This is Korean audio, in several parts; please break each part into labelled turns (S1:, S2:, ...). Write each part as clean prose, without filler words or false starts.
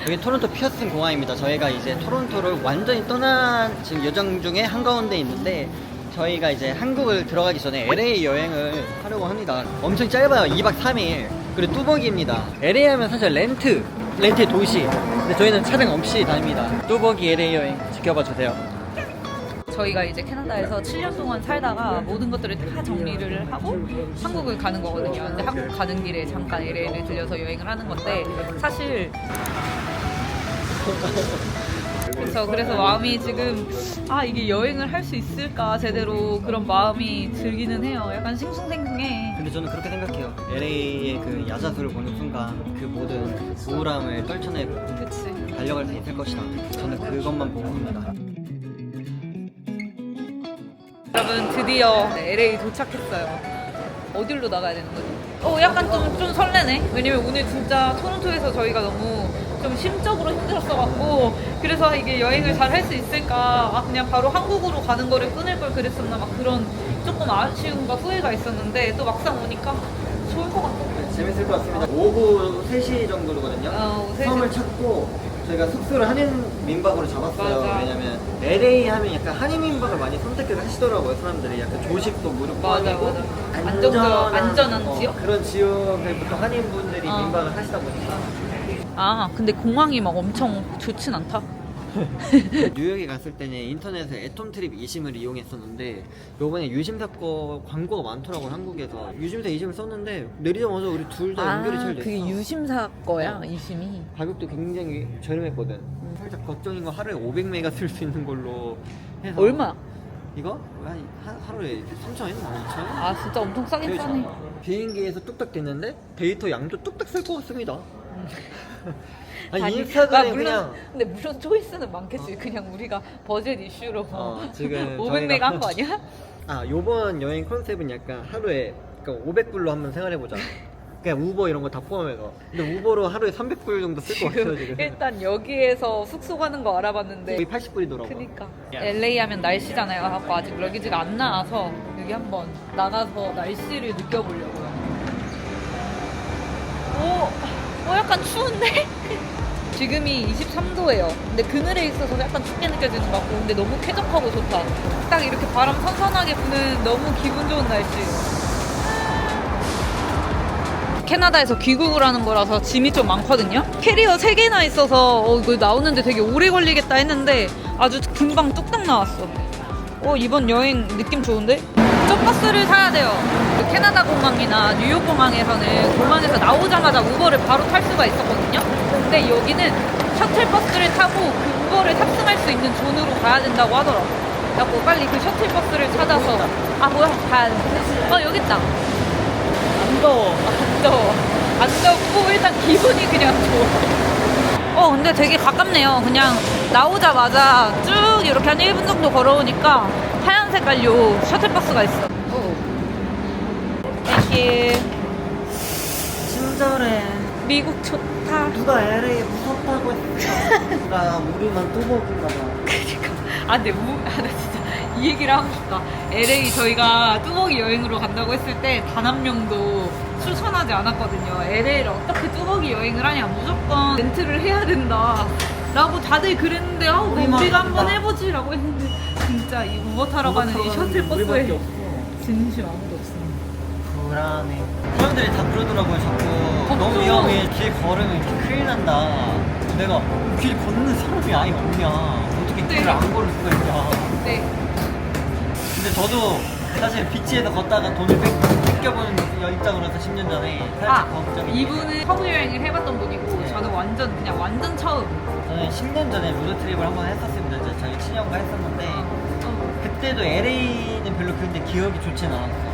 S1: 여기 토론토 피어슨 공항입니다. 저희가 이제 토론토를 완전히 떠난 지금 여정 중에 한가운데 있는데 저희가 이제 한국을 들어가기 전에 LA 여행을 하려고 합니다. 엄청 짧아요. 2박 3일. 그리고 뚜벅이입니다. LA 하면 사실 렌트의 도시. 근데 저희는 차량 없이 다닙니다. 뚜벅이 LA 여행 지켜봐 주세요.
S2: 저희가 이제 캐나다에서 7년 동안 살다가 모든 것들을 다 정리를 하고 한국을 가는 거거든요. 근데 한국 가는 길에 잠깐 LA를 들려서 여행을 하는 건데 사실 그래서 마음이 지금 이게 여행을 할 수 있을까 제대로 그런 마음이 들기는 해요. 약간 싱숭생숭해.
S1: 근데 저는 그렇게 생각해요. LA의 그 야자수를 보는 순간 그 모든 우울함을 떨쳐내고
S2: 그치.
S1: 달려갈 수 있을 것이다. 저는 그것만 보고 있습니다.
S2: 여러분 드디어 LA 도착했어요. 어디로 나가야 되는 거지? 약간 좀 설레네. 왜냐면 오늘 진짜 토론토에서 저희가 너무 좀 심적으로 힘들었어갖고 그래서 이게 여행을 잘 할 수 있을까 그냥 바로 한국으로 가는 거를 끊을 걸 그랬었나 막 그런 조금 아쉬움과 후회가 있었는데 또 막상 오니까 좋을 것 같아.
S1: 재밌을 것 같습니다. 오후 3시 정도거든요.
S2: 오후 3시.
S1: 섬을 찾고 저희가 숙소를 한인 민박으로 잡았어요.
S2: 맞아.
S1: 왜냐면 LA 하면 약간 한인 민박을 많이 선택을 하시더라고요. 사람들이 약간 조식도 무료
S2: 맞아,
S1: 포함이고
S2: 맞아. 안전한 지역?
S1: 그런 지역을 보통 한인분들이 민박을 하시다 보니까
S2: 근데 공항이 막 엄청 좋진 않다.
S1: 뉴욕에 갔을 때는 인터넷에 애톰트립 이심을 이용했었는데 요번에 유심사 거 광고가 많더라고요. 한국에서 유심사 이심을 썼는데 내리자마자 우리 둘 다 연결이 잘 됐어.
S2: 그게 유심사 거야, 이심이.
S1: 가격도 굉장히 저렴했거든. 살짝 걱정인 거 하루에 500메가 쓸 수 있는 걸로 해서
S2: 얼마?
S1: 이거? 하루에 3,000원? 2,000원?
S2: 진짜 엄청 싸긴 싸네.
S1: 비행기에서 뚝딱 됐는데 데이터 양도 뚝딱 쓸 것 같습니다.
S2: 아니,
S1: 인스타그램
S2: 물론,
S1: 그냥
S2: 근데 물론 초이스는 많겠지. 그냥 우리가 버젯 이슈로
S1: 지금
S2: 500메가 한 거 아니야?
S1: 요번 여행 컨셉은 약간 하루에 그러니까 500불로 한번 생활해보자. 그냥 우버 이런 거 다 포함해서. 근데 우버로 하루에 300불 정도 쓸 것 같아요 지금.
S2: 일단 여기에서 숙소 가는 거 알아봤는데
S1: 거의 80불이더라고.
S2: 그니까 LA 하면 날씨잖아요. 갖고 아직 러기지가 안 나와서 여기 한번 나가서 날씨를 느껴보려고요. 약간 추운데? 지금이 23도예요. 근데 그늘에 있어서 약간 춥게 느껴지는 것 같고 근데 너무 쾌적하고 좋다. 딱 이렇게 바람 선선하게 부는 너무 기분 좋은 날씨. 캐나다에서 귀국을 하는 거라서 짐이 좀 많거든요. 캐리어 3개나 있어서 이거 나오는데 되게 오래 걸리겠다 했는데 아주 금방 뚝딱 나왔어. 이번 여행 느낌 좋은데? 첫 버스를 타야 돼요. 그 캐나다 공항이나 뉴욕 공항에서는 공항에서 나오자마자 우버를 바로 탈 수가 있었거든요. 근데 여기는 셔틀 버스를 타고 그 우버를 탑승할 수 있는 존으로 가야 된다고 하더라고. 그래서 빨리 그 셔틀 버스를 찾아서 가야 돼. 여기 있다.
S1: 안 더워.
S2: 안 덥고 일단 기분이 그냥 좋아. 근데 되게 가깝네요. 그냥 나오자마자 쭉 이렇게 한 1분 정도 걸어오니까 하얀 색깔 셔틀버스가 있어. 땡큐.
S1: 친절해.
S2: 미국 좋다.
S1: 누가 LA 무섭다고 했어. 나 우리만 뚜벅인가 봐.
S2: 그러니까. 근데 나 진짜 이 얘기를 하고 싶다. LA 저희가 뚜벅이 여행으로 간다고 했을 때 단 한 명도 추천하지 않았거든요. LA를 어떻게 뚜벅이 여행을 하냐. 무조건 렌트를 해야 된다. 라고 다들 그랬는데 우리가 한번 해보지 라고 했는데 진짜 이 우버 타러 가는 이 셔틀버스에 진심 아무도 없어.
S1: 불안해. 사람들이 다 그러더라고요. 자꾸 너무 위험해. 길 걸으면 이렇게 큰일 난다. 내가 길 걷는 사람이 아예 없냐. 어떻게 길을 안 걸을 수가 있냐.
S2: 네.
S1: 근데 저도 사실 비치에서 걷다가 돈을 뺏겨보는 입장으로서 10년 전에 살짝 걱정이.
S2: 이분은 서부 여행을 해봤던 분이고 저는 완전 처음.
S1: 저는 10년 전에 로드트립을 한번 했었습니다. 이제 저희 친형과 했었는데 그때도 LA는 별로 그런데 기억이 좋진 않았어요.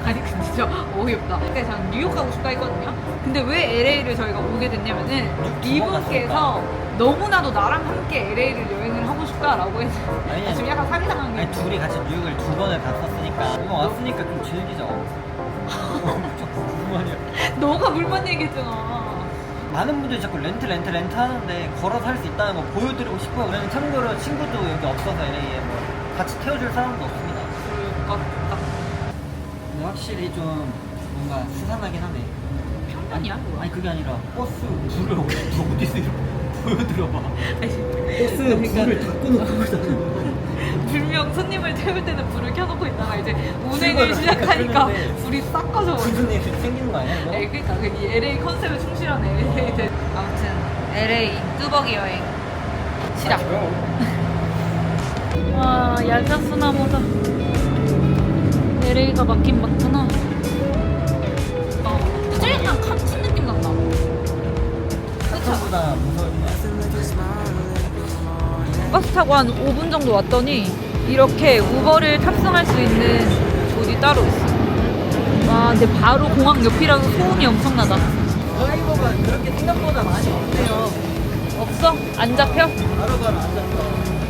S2: 아니 근데 진짜 어이없다. 그때 저는 뉴욕 가고 싶다 했거든요. 근데 왜 LA를 저희가 오게 됐냐면은 이분께서 너무나도 나랑 함께 LA를 여행을 하고 싶다라고 해서 지금 약간 사기당한 게.
S1: 아니 둘이 같이 뉴욕을 2번을 갔었으니까 이거 왔으니까 좀 즐기죠. 불만이야.
S2: 너가 물만 얘기했잖아.
S1: 많은 분들이 자꾸 렌트 하는데 걸어서 할 수 있다는 거 보여드리고 싶어요. 왜냐면 참고로 친구도 여기 없어서 LA에 뭐 같이 태워줄 사람도 없습니다.
S2: 그럴까?
S1: 근데 확실히 좀 뭔가 스산하긴 하네.
S2: 아니야?
S1: 아니 그게 아니라 버스 불을 어디서 보여드려봐. 버스
S2: 그러니까.
S1: 불을 다 끄놓고 가잖아.
S2: 분명 손님을 태울 때는 불을 켜놓고 있다가 이제 운행을
S1: 출발을
S2: 시작하니까
S1: 그러는데
S2: 불이 싹 꺼져 버려.
S1: 무슨 일이 생기는 거 아니야? 이거?
S2: 네, 그러니까 이 LA 컨셉에 충실한 LA. 아무튼 LA 뚜벅이 여행 시작. 와 야자수나무다. LA가 맞긴 맞구나. 좀 약간 칸쿤 느낌 난다. 그쵸?
S1: 생각보다 무서운
S2: 버스 타고 한 5분 정도 왔더니 이렇게 우버를 탑승할 수 있는 곳이 따로 있어. 와 근데 바로 공항 옆이라서 소음이 엄청나다.
S1: 드라이버가 그렇게 생각보다 많이 없대요.
S2: 없어? 안 잡혀?
S1: 바로바로 안 잡혀.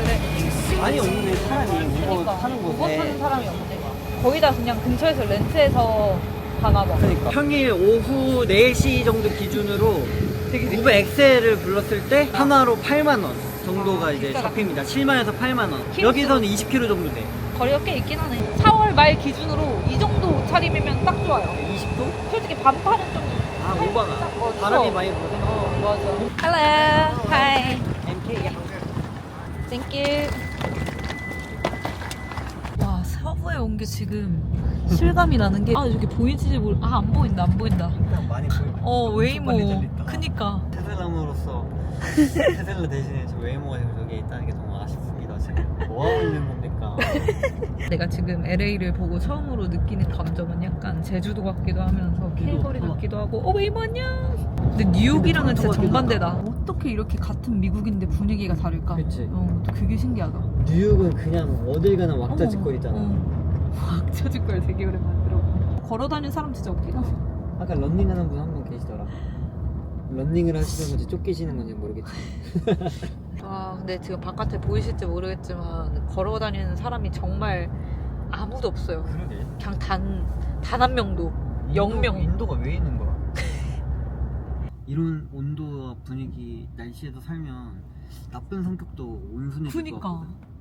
S2: 그래.
S1: 많이 없는데 사람이 우버
S2: 그러니까
S1: 타는
S2: 우버
S1: 곳에.
S2: 타는 사람이 없네. 거의 다 그냥 근처에서 렌트해서 가나 봐.
S1: 그러니까 평일 오후 4시 정도 기준으로 우버 엑셀을 불렀을 때 하나로 8만 원 정도가 이제
S2: 비싸다.
S1: 잡힙니다. 7만에서 8만 원.
S2: 키로
S1: 여기서는 20km 정도 돼.
S2: 거리가 꽤 있긴 하네. 4월 말 기준으로 이 정도 옷차림이면 딱 좋아요.
S1: 20도?
S2: 솔직히 반팔은 좀
S1: 아, 오바가. 바람이 많이 불어서.
S2: 맞아. Hello, hi,
S1: MK.
S2: thank you. 와 서부에 온 게 지금 실감이 나는 게 저기 보이지 모르. 안 보인다, 안 보인다.
S1: 그냥 많이 보이고.
S2: 웨이모. 그니까.
S1: 테슬라으로서 테슬라 대신에 저 웨이모가 지금 저기에 있다는 게 너무 아쉽습니다. 지금 뭐 하고 있는 겁니까?
S2: 내가 지금 LA를 보고 처음으로 느끼는 감정은 약간 제주도 같기도 하면서 캘거리 같기도 하고 웨이모 안녕. 근데 뉴욕이랑은 진짜 정반대다. 어떻게 이렇게 같은 미국인데 분위기가 다를까?
S1: 그치.
S2: 그게 신기하다.
S1: 뉴욕은 그냥 어딜 가나 왁자지껄이잖아.
S2: 왁자지껄 되게 오랜만에 들어봐. 걸어다니는 사람 진짜 없긴 하지.
S1: 아까 런닝하는 분 한 분 계시더라. 런닝을 하시는 건지 쫓기시는 건지 모르겠지만.
S2: 근데 지금 바깥에 보이실지 모르겠지만 걸어다니는 사람이 정말 아무도 없어요.
S1: 그러게.
S2: 그냥 단 한 명도 0명.
S1: 인도가 왜 있는 거야? 이런 온도와 분위기, 날씨에서 살면 나쁜 성격도 온순해질 것
S2: 그니까.
S1: 같거든.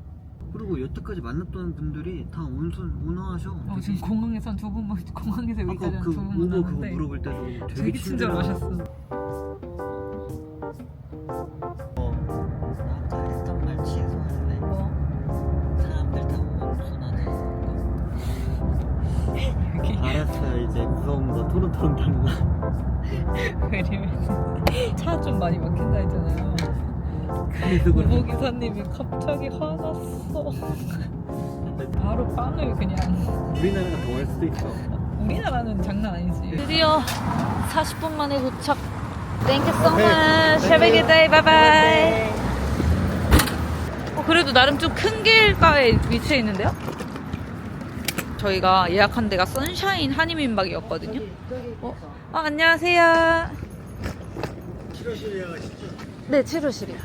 S1: 그리고 여태까지 만났던 분들이 다 온화하셔. 되게.
S2: 지금 공항에선 두 분, 공항에서
S1: 아까
S2: 여기까지는
S1: 그
S2: 두분
S1: 우버 그거
S2: 만났는데
S1: 물어볼 때도
S2: 되게 친절하셨어.
S1: 아까 했던 말 취소할래. 사람들 다 온순하네.
S2: 여기
S1: 알았어 이제 무서운 거 토론토론 달라.
S2: 왜냐면 차 좀 많이 막힌다 했잖아요.
S1: 그래서 그래.
S2: 우버 기사님이 갑자기 화났어. 바로 빵을 그냥.
S1: 우리나라가 더 할 수도 있어.
S2: 우리나라는 장난 아니지. 드디어 40분 만에 도착. Thank you so
S1: Okay.
S2: much. Have a good day. Bye bye. 그래도 나름 좀 큰 길가에 위치해 있는데요? 저희가 예약한 데가 선샤인 한인민박이었거든요. 안녕하세요.
S1: 치료실 예약하시죠?
S2: 네, 치료실이요.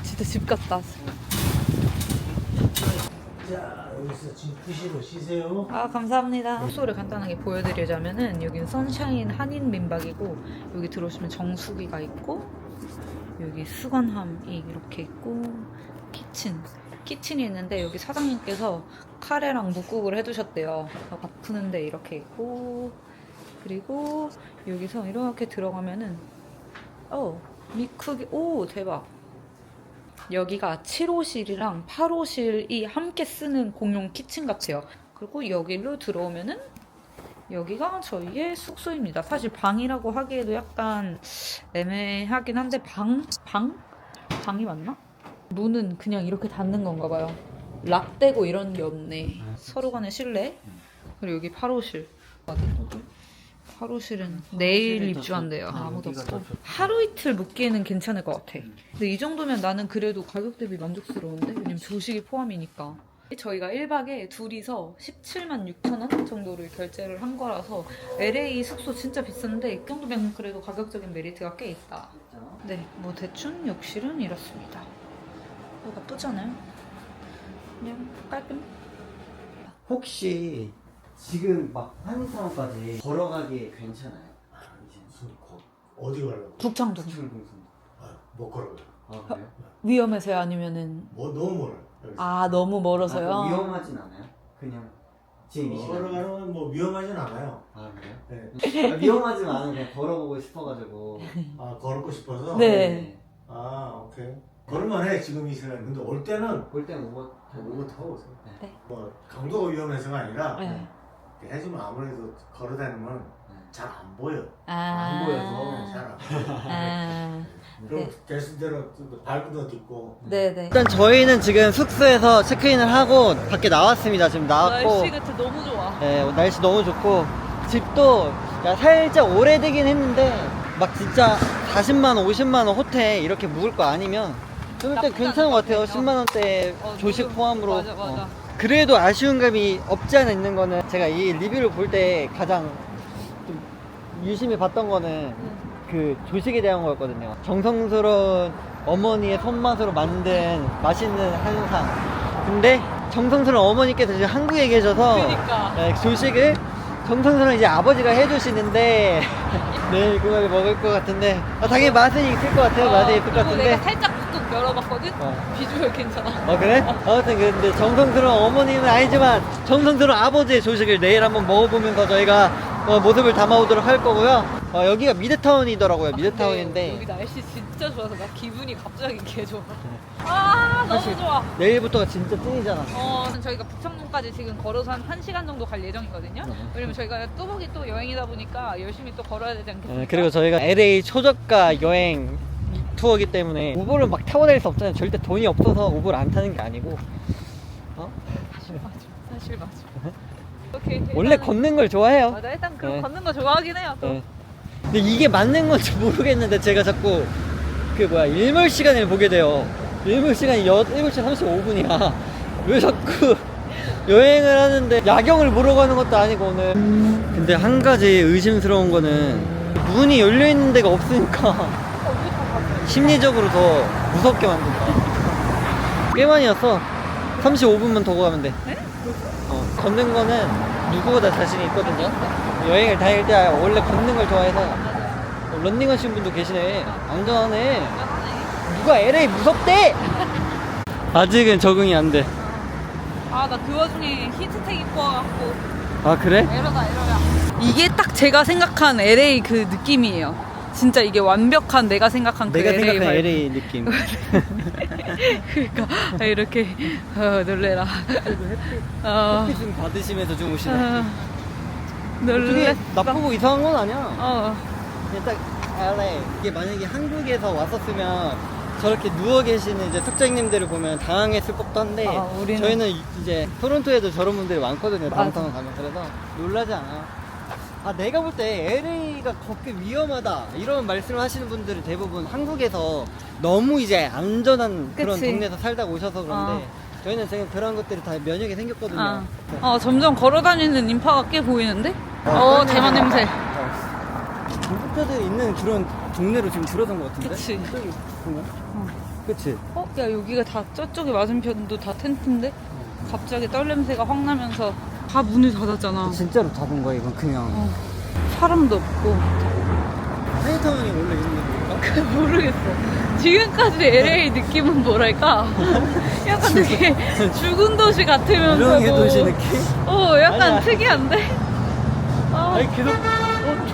S2: 진짜 집 같다.
S3: 자, 여기서 지금 푸시로 쉬세요.
S2: 감사합니다. 숙소를 간단하게 보여드리자면은 여기는 선샤인 한인 민박이고 여기 들어오시면 정수기가 있고 여기 수건함이 이렇게 있고 키친이 있는데 여기 사장님께서 카레랑 묵국을 해두셨대요. 밥 푸는데 이렇게 있고 그리고 여기서 이렇게 들어가면은 미크기 대박. 여기가 7호실이랑 8호실이 함께 쓰는 공용 키친 같아요. 그리고 여기로 들어오면은 여기가 저희의 숙소입니다. 사실 방이라고 하기에도 약간 애매하긴 한데 방이 맞나? 문은 그냥 이렇게 닫는 건가 봐요. 락되고 이런 게 없네. 서로 간의 실내. 그리고 여기 8호실. 8호실은 내일 입주한대요. 아무도 없고. 하루 이틀 묵기에는 괜찮을 것 같아. 근데 이 정도면 나는 그래도 가격 대비 만족스러운데? 왜냐면 조식이 포함이니까. 저희가 1박에 둘이서 17만 6천 원 정도를 결제를 한 거라서 LA 숙소 진짜 비싼데 이 정도면 그래도 가격적인 메리트가 꽤 있다. 네, 뭐 대충 욕실은 이렇습니다. 나쁘지 않아요? 그냥 깔끔.
S1: 혹시 지금 막 한인타운까지 걸어가기 괜찮아요?
S3: 무슨 어디 가려고?
S2: 북창동.
S1: 충동선.
S3: 못 걸어요.
S1: 아 그래요?
S2: 위험해서요? 아니면은
S3: 너무 멀어요. 여기서.
S2: 너무 멀어서요?
S1: 위험하진 않아요? 그냥 지금 이 시간.
S3: 걸어가는 건 뭐 위험하진 않아요.
S1: 아 그래요?
S3: 네.
S1: 위험하지만 않은 그냥 걸어보고 싶어가지고.
S3: 아 걸고 싶어서.
S2: 네.
S3: 아 오케이. 걸을만해 지금 이 시간. 근데 올 때는
S1: 볼 때는 오버.
S3: 오고 타고 오세요.
S2: 네.
S3: 뭐 강도가 위험해서가 아니라
S2: 네.
S3: 해주면 아무래도 걸어다니면 잘 안 보여.
S1: 안 보여서.
S3: 잘 안 보여.
S2: 아.
S3: 그럼 계신대로 발구도 딛고.
S2: 네네.
S1: 일단 저희는 지금 숙소에서 체크인을 하고 밖에 나왔습니다. 지금 나왔고.
S2: 날씨 같아 너무 좋아.
S1: 네, 날씨 너무 좋고 집도 살짝 오래되긴 했는데 막 진짜 40만 원, 50만 원 호텔 이렇게 묵을 거 아니면 좀 일단
S2: 나쁘지
S1: 괜찮은 것 같아요.
S2: 않은 것
S1: 10만 원대 조식
S2: 너무-
S1: 포함으로.
S2: 맞아, 맞아.
S1: 그래도 아쉬운 감이 없지 않아 있는 거는 제가 이 리뷰를 볼 때 가장 좀 유심히 봤던 거는 그 조식에 대한 거였거든요. 정성스러운 어머니의 손맛으로 만든 맛있는 한상. 근데 정성스러운 어머니께서 지금 한국에 계셔서
S2: 그러니까.
S1: 네, 조식을 정성스러운 이제 아버지가 해주시는데 내일 그걸 먹을 것 같은데 당연히 맛은 있을 것 같아요. 맛은 있을 것
S2: 그리고
S1: 같은데.
S2: 내가 살짝 뚝 열어봤거든? 비주얼 괜찮아.
S1: 그래? 아무튼 근데 정성스러운 어머니는 아니지만 정성스러운 아버지의 조식을 내일 한번 먹어보면서 저희가 모습을 담아오도록 할 거고요. 여기가 미드타운이더라고요. 미드타운인데
S2: 여기 날씨 진짜 좋아서 나 기분이 갑자기 개 좋아. 아 너무
S1: 사실
S2: 좋아.
S1: 내일부터가 진짜 찐이잖아.
S2: 저희가 부평동까지 지금 걸어서 한 1시간 정도 갈 예정이거든요. 왜냐면 저희가 뚜벅이 또 여행이다 보니까 열심히 또 걸어야 되지 않겠습니까?
S1: 그리고 저희가 LA 초저가 여행 투어기 때문에 우버를 막 타고 다닐 수 없잖아요. 절대 돈이 없어서 우버를 안 타는 게 아니고
S2: 사실 맞아. 오케이,
S1: 원래
S2: 일단은-
S1: 걷는 걸 좋아해요.
S2: 맞아 일단 그
S1: 네.
S2: 걷는 거 좋아하긴 해요. 또.
S1: 네. 근데 이게 맞는 건지 모르겠는데 제가 자꾸 일몰 시간을 보게 돼요. 일몰 시간이 7시 35분이야. 왜 자꾸 여행을 하는데 야경을 보러 가는 것도 아니고 오늘. 근데 한 가지 의심스러운 거는 문이 열려 있는 데가 없으니까 심리적으로 더 무섭게 만든다. 꽤 많이 왔어. 35분만 더 가면 돼.
S2: 네?
S1: 걷는 거는 누구보다 자신이 있거든요. 여행을 다닐 때 원래 걷는 걸 좋아해서 런닝 하시는 분도 계시네. 안전하네. 누가 LA 무섭대? 아직은 적응이 안 돼.
S2: 아 나 그 와중에 히트텍 입고 와갖고
S1: 아 그래?
S2: 에러다. 이게 딱 제가 생각한 LA 그 느낌이에요. 진짜 이게 완벽한 내가 생각한 그
S1: 내가
S2: LA
S1: 생각한
S2: 바이브.
S1: LA 느낌.
S2: 그러니까 이렇게 놀래라.
S1: 햇빛 받으시면서 주무시네. 어떻게
S2: 놀랬어.
S1: 나쁘고 이상한 건 아니야. 그냥 딱 LA. 이게 만약에 한국에서 왔었으면 저렇게 누워 계시는 이제 숙장님들을 보면 당황했을 법도 한데
S2: 우리는-
S1: 저희는 이제 토론토에도 저런 분들이 많거든요.
S2: 맞아.
S1: 다운타운 가면. 그래서 놀라지 않아요. 내가 볼 때 LA가 걷기 위험하다 이런 말씀을 하시는 분들은 대부분 한국에서 너무 이제 안전한 그런
S2: 그치.
S1: 동네에서 살다 오셔서 그런데 저희는 지금 그런 것들이 다 면역이 생겼거든요.
S2: 점점 걸어다니는 인파가 꽤 보이는데? 대만 냄새.
S1: 중국자들이 있는 그런 동네로 지금 들어선 것 같은데?
S2: 그치.
S1: 저기 보면? 그치?
S2: 야 여기가 다 저쪽에 맞은편도 다 텐트인데? 갑자기 떨 냄새가 확 나면서 다 문을 닫았잖아.
S1: 진짜로 닫은 거야 이건 그냥.
S2: 사람도 없고.
S1: 하이타운이 원래 있는 건가?
S2: 모르겠어. 지금까지 LA 느낌은 뭐랄까? 약간 되게 죽은 도시 같으면서도.
S1: 유령의 도시 느낌?
S2: 약간
S1: 아니야.
S2: 특이한데?
S1: 아니 계속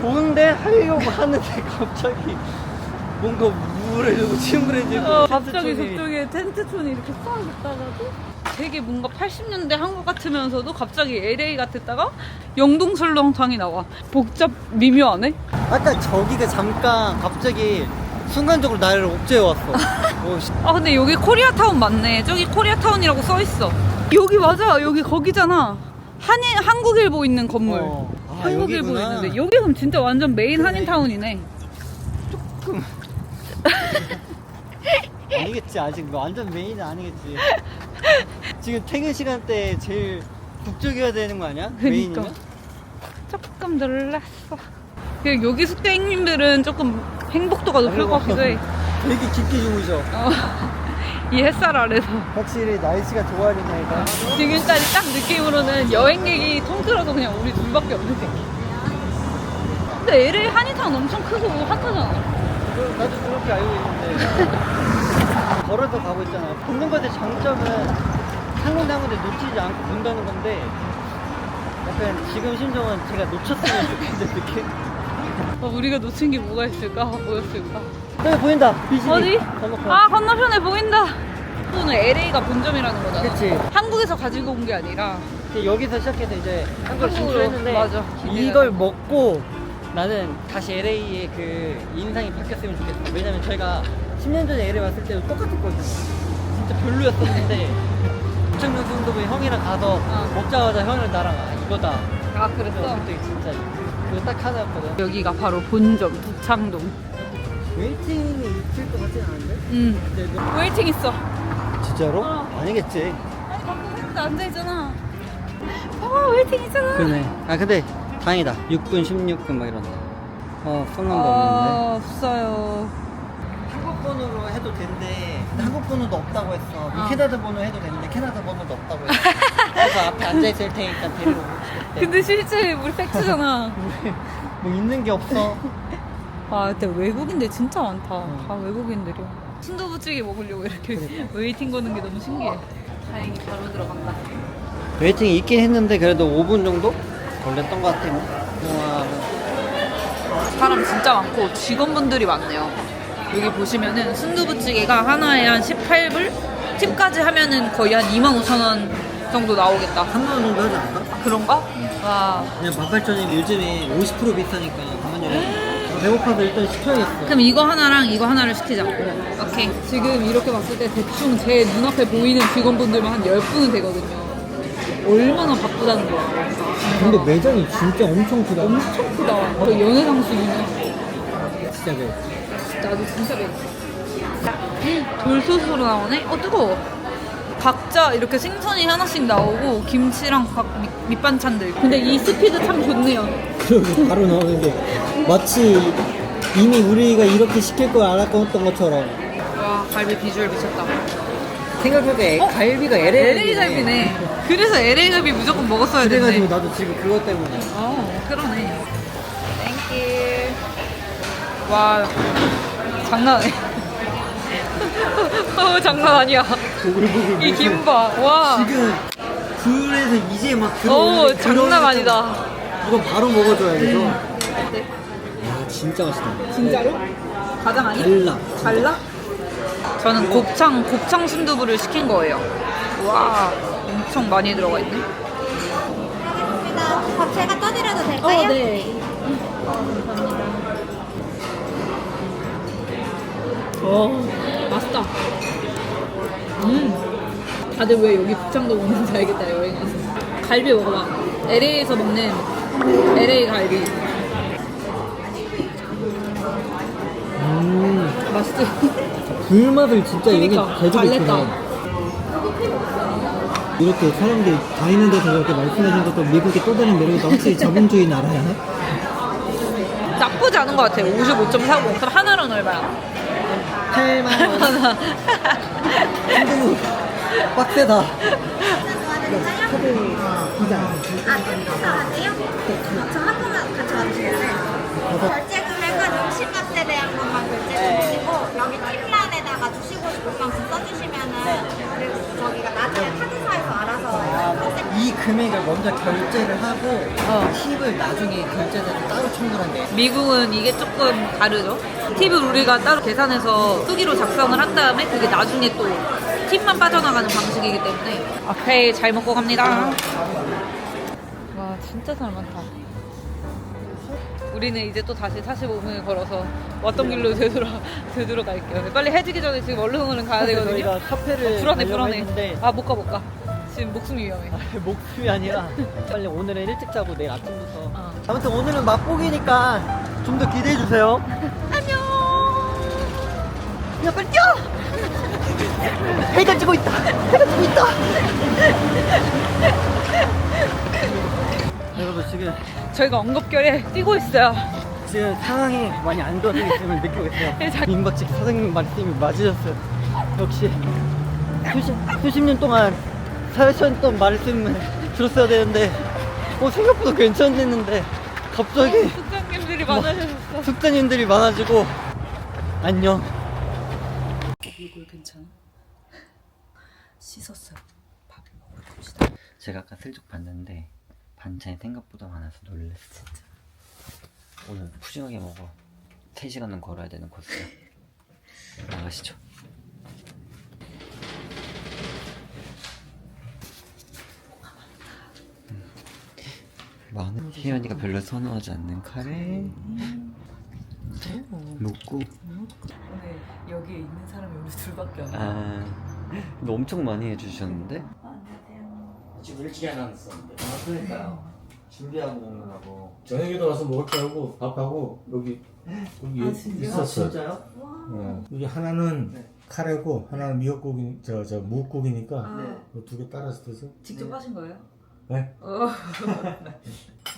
S1: 좋은데 하려고 하는데 갑자기 뭔가 우울해지고 침울해지고
S2: 갑자기
S1: 텐트
S2: 저쪽에 텐트촌이 이렇게 싹 있다가도 되게 뭔가 80년대 한국 같으면서도 갑자기 LA 같았다가 영동설렁탕이 나와. 복잡 미묘하네?
S1: 아까 저기가 잠깐 갑자기 순간적으로 나를 옥죄해 왔어.
S2: 근데 여기 코리아타운 맞네. 저기 코리아타운이라고 써있어. 여기 맞아. 여기 거기잖아. 한국일보 있는 건물. 한국일보
S1: 여기구나.
S2: 있는데 여기 그럼 진짜 완전 메인 한인타운이네.
S1: 아니겠지. 아직 완전 메인은 아니겠지. 지금 퇴근 시간대에 제일 북쪽이어야 되는 거 아니야?
S2: 그러니까.
S1: 메인이면?
S2: 조금 놀랐어. 그리고 여기 숙대행님들은 조금 행복도가 높을 것 같기도 해.
S1: 되게 깊게 주무셔.
S2: 이 햇살 아래서.
S1: 확실히 날씨가 좋아지니까.
S2: 지금까지 딱 느낌으로는 여행객이 통틀어서 그냥 우리 둘밖에 없는 느낌. 근데 LA 한인타운 엄청 크고 핫하잖아.
S1: 나도 그렇게 알고 있는데 걸어서 가고 있잖아. 걷는 것의 장점은 한 군데 한 군데 놓치지 않고 본다는 건데 약간 지금 심정은 제가 놓쳤으면 좋겠는 느낌.
S2: 우리가 놓친 게 뭐가 있을까? 뭐였을까?
S1: 저기 보인다. 비실이.
S2: 어디?
S1: 건너편.
S2: 아 건너편에 보인다. 오늘 LA가 본점이라는 거잖아.
S1: 그치.
S2: 한국에서 가지고 온 게 아니라
S1: 여기서 시작해서 이제 한국을
S2: 한국으로,
S1: 진출했는데
S2: 맞아.
S1: 이걸 먹고 나는 다시 LA의 그 인상이 바뀌었으면 좋겠어. 왜냐면 저희가 10년 전에 LA 왔을 때도 똑같았거든요. 진짜 별로였었는데 엄청난 순두부 형이랑 가서 먹자마자 형이랑 나랑 이거다.
S2: 아 그랬어?
S1: 그때 진짜 그거 딱 하나였거든.
S2: 여기가 바로 본점 북창동.
S1: 웨이팅이 있을 것 같진 않은데? 근데
S2: 웨이팅 있어.
S1: 진짜로?
S2: 어.
S1: 아니겠지.
S2: 아니 방금 했는데 앉아있잖아. 웨이팅 있잖아.
S1: 그러네. 아 근데 다행이다. 6분 16분 막 이런다. 폰 넘버 없는데.
S2: 없어요.
S1: 한국 번호로 해도 된대. 근데 한국 번호도 없다고 했어. 캐나다 번호 해도 되는데 캐나다 번호도 없다고 했어. 그래서 앞에 앉아있을 테니까 데리러 오겠대.
S2: 근데 실제 우리 팩트잖아.
S1: 뭐 있는 게 없어.
S2: 아 근데 외국인들 진짜 많다. 다 외국인들이야. 순두부찌개 먹으려고 이렇게 웨이팅 거는 게 너무 신기해. 다행히 바로 들어간다.
S1: 웨이팅이 있긴 했는데 그래도 5분 정도 걸렸던 것 같아. 우와.
S2: 사람 진짜 많고 직원분들이 많네요. 여기 보시면은 순두부찌개가 하나에 한 18불? 팁까지 하면은 거의 한 25,000원 정도 나오겠다.
S1: 3만 원 정도 하지 않을까?
S2: 그런가? 와.
S1: 그냥 반팔전이 요즘에 50% 비싸니까 잠깐만요. 배고파서 일단 시켜야겠어.
S2: 그럼 이거 하나랑 이거 하나를 시키자. 오케이. 지금 이렇게 봤을 때 대충 제 눈앞에 보이는 직원분들만 한 10분은 되거든요. 얼마나 바쁘다는 거야.
S1: 근데 매장이 진짜 엄청 크다.
S2: 엄청 크다. 저 연애상수 유명.
S1: 진짜 배.
S2: 나도 진짜 배. 돌소스로 나오네? 뜨거워. 각자 이렇게 생선이 하나씩 나오고 김치랑 각 밑반찬들. 근데 이 스피드 참 좋네요.
S1: 그러게 바로 나오는데 마치 이미 우리가 이렇게 시킬 걸 알았던 것처럼.
S2: 와 갈비 비주얼 미쳤다.
S1: 생각해보니까 갈비가
S2: LA 갈비네. 그래서 LA 갈비 무조건 먹었어야 됐네.
S1: 그래가지고 나도 지금 그것 때문에.
S2: 그러네. 땡큐. 와 장난 아니야. 장난 아니야.
S1: 보글보글
S2: 이 김밥. 와.
S1: 지금 불에서 이제 막 들어오는
S2: 장난 아니다.
S1: 이건 바로 먹어줘야 돼서.
S2: 어때?
S1: 야 진짜 맛있다.
S2: 진짜로? 가장 아니?
S1: 달라.
S2: 달라? 저는 곱창 순두부를 시킨 거예요. 와, 엄청 많이 들어가 있네.
S4: 밥 제가 떠드려도 될까요?
S2: 네. 맛있다. 다들 왜 여기 북창동 오는지 알겠다, 여행 와서. 갈비 먹어봐. LA에서 먹는 LA 갈비. 맛있지?
S1: 불맛을 진짜
S2: 그러니까,
S1: 여기 제대로
S2: 잘 냈다.
S1: 있구나. 이렇게 사람들이 다니는 데서 저렇게 말씀해준 것도 미국이 또 다른 매력이다. 확실히 자본주의 나라야.
S2: 나쁘지 않은 것 같아. 55.49. 그럼 하나로는 얼마야?
S1: 8만 원. 친구 빡세다.
S4: 비자 할게요? 저 한 번만 같이 와주시면 결제 금액은 음식값에 대한 것만 결제 주시고 여기 팁란에다가 주시고 싶은 만큼 써주시면은 그리고 저기가 나중에 카드사에서 알아서
S1: 이 금액을 먼저 결제를 하고 팁을 나중에 결제돼서 따로 청구한대.
S2: 미국은 이게 조금 다르죠. 팁을 우리가 따로 계산해서 수기로 작성을 한 다음에 그게 나중에 또 팁만 빠져나가는 방식이기 때문에. 오케이, 잘 먹고 갑니다. 와, 진짜 사람 많다. 우리는 이제 또 다시 45분을 걸어서 왔던 길로 되돌아갈게요. 빨리 해지기 전에 지금 얼른 가야 되거든요.
S1: 저희가 카페를
S2: 불안해.
S1: 했는데
S2: 못 가. 지금 목숨이 위험해.
S1: 목숨이 아니라 빨리 오늘은 일찍 자고 내일 아침부터.
S2: 어.
S1: 아무튼 오늘은 맛보기니까 좀 더 기대해 주세요.
S2: 안녕.
S1: 야 빨리 뛰어! 해가 지고 있다. 여러분 지금
S2: 저희가 엉겁결에 뛰고 있어요.
S1: 지금 상황이 많이 안 좋아지겠음을 느끼고 있어요.
S2: 네,
S1: 민박집 사장님 말씀이 맞으셨어요. 역시 수십 년 동안 사셨던 말씀을 들었어야 되는데 생각보다 괜찮았는데 갑자기
S2: 숙장님들이 많아졌어.
S1: 숙자님들이 많아지고 안녕.
S2: 얼굴 괜찮아? 씻었어요. 밥을 먹으러 갑시다.
S1: 제가 아까 슬쩍 봤는데 반찬이 생각보다 많아서 놀랬어 진짜. 오늘 푸짐하게 먹어. 3시간은 걸어야 되는 코스야. 나가시죠. 마늘 혜연이가 별로 선호하지 않는 카레 먹고.
S2: 오늘 여기에 있는 사람이 우리 둘밖에 없네.
S1: 근데 엄청 많이 해주셨는데?
S3: 지금 일찍 해놨었는데.
S1: 그러니까요. 준비하고 먹느라고.
S3: 저녁에도 와서 먹을 줄 알고 밥하고 여기 있었어.
S1: 진짜요?
S3: 여기 하나는
S1: 네.
S3: 카레고 하나는 미역국이 저 무국이니까
S1: 네.
S3: 2개 따라서 드세요.
S2: 직접 하신 거예요?
S3: 네.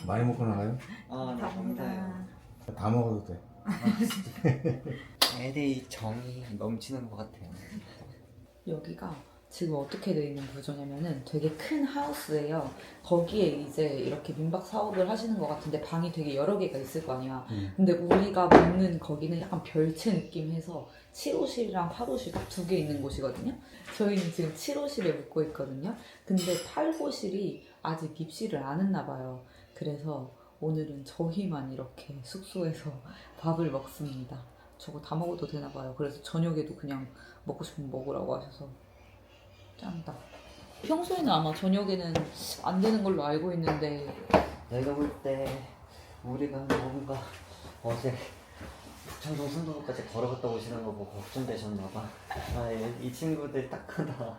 S3: 많이 먹고 나가요?
S1: 네, 감사해요.
S3: 다 먹어도 돼.
S1: LA 정이 넘치는 것 같아요.
S2: 여기가 지금 어떻게 되어 있는 구조냐면은 되게 큰 하우스예요. 거기에 이제 이렇게 민박 사업을 하시는 것 같은데 방이 되게 여러 개가 있을 거 아니야. 근데 우리가 묵는 거기는 약간 별채 느낌해서 7호실이랑 8호실 딱 2개 있는 곳이거든요. 저희는 지금 7호실에 묵고 있거든요. 근데 8호실이 아직 입시를 안 했나 봐요. 그래서 오늘은 저희만 이렇게 숙소에서 밥을 먹습니다. 저거 다 먹어도 되나 봐요. 그래서 저녁에도 그냥 먹고 싶으면 먹으라고 하셔서 짱이다. 평소에는 아마 저녁에는 안 되는 걸로 알고 있는데
S1: 내가 볼 때 우리가 뭔가 어제 북창동 순도로까지 걸어갔다 오시는 거 보고 걱정되셨나봐. 이 친구들 딱하다.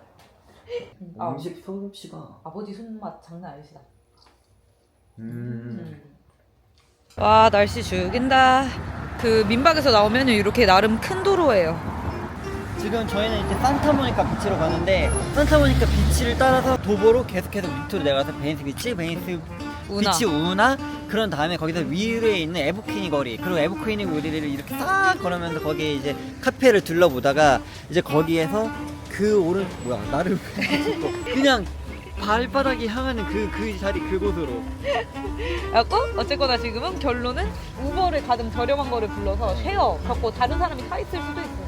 S1: 음식 솜씨가.
S2: 아버지 손맛 장난 아니시다. 와 날씨 죽인다. 그 민박에서 나오면 이렇게 나름 큰 도로예요.
S1: 지금 저희는 이제 산타모니카 비치로 가는데 산타모니카 비치를 따라서 도보로 계속해서 밑으로 내려가서 베니스 비치, 베니스
S2: 우나.
S1: 비치 우나, 그런 다음에 거기서 위에 있는 에버퀸이 거리, 그리고 에버퀸이 거리를 이렇게 싹 걸으면서 거기에 이제 카페를 둘러보다가 이제 거기에서 그 오른 뭐야 나를 그냥 발바닥이 향하는 그 자리 그곳으로.
S2: 그래갖고 어쨌거나 지금은 결론은 우버를 가장 저렴한 거를 불러서 쉐어 갖고 다른 사람이 타 있을 수도 있어요.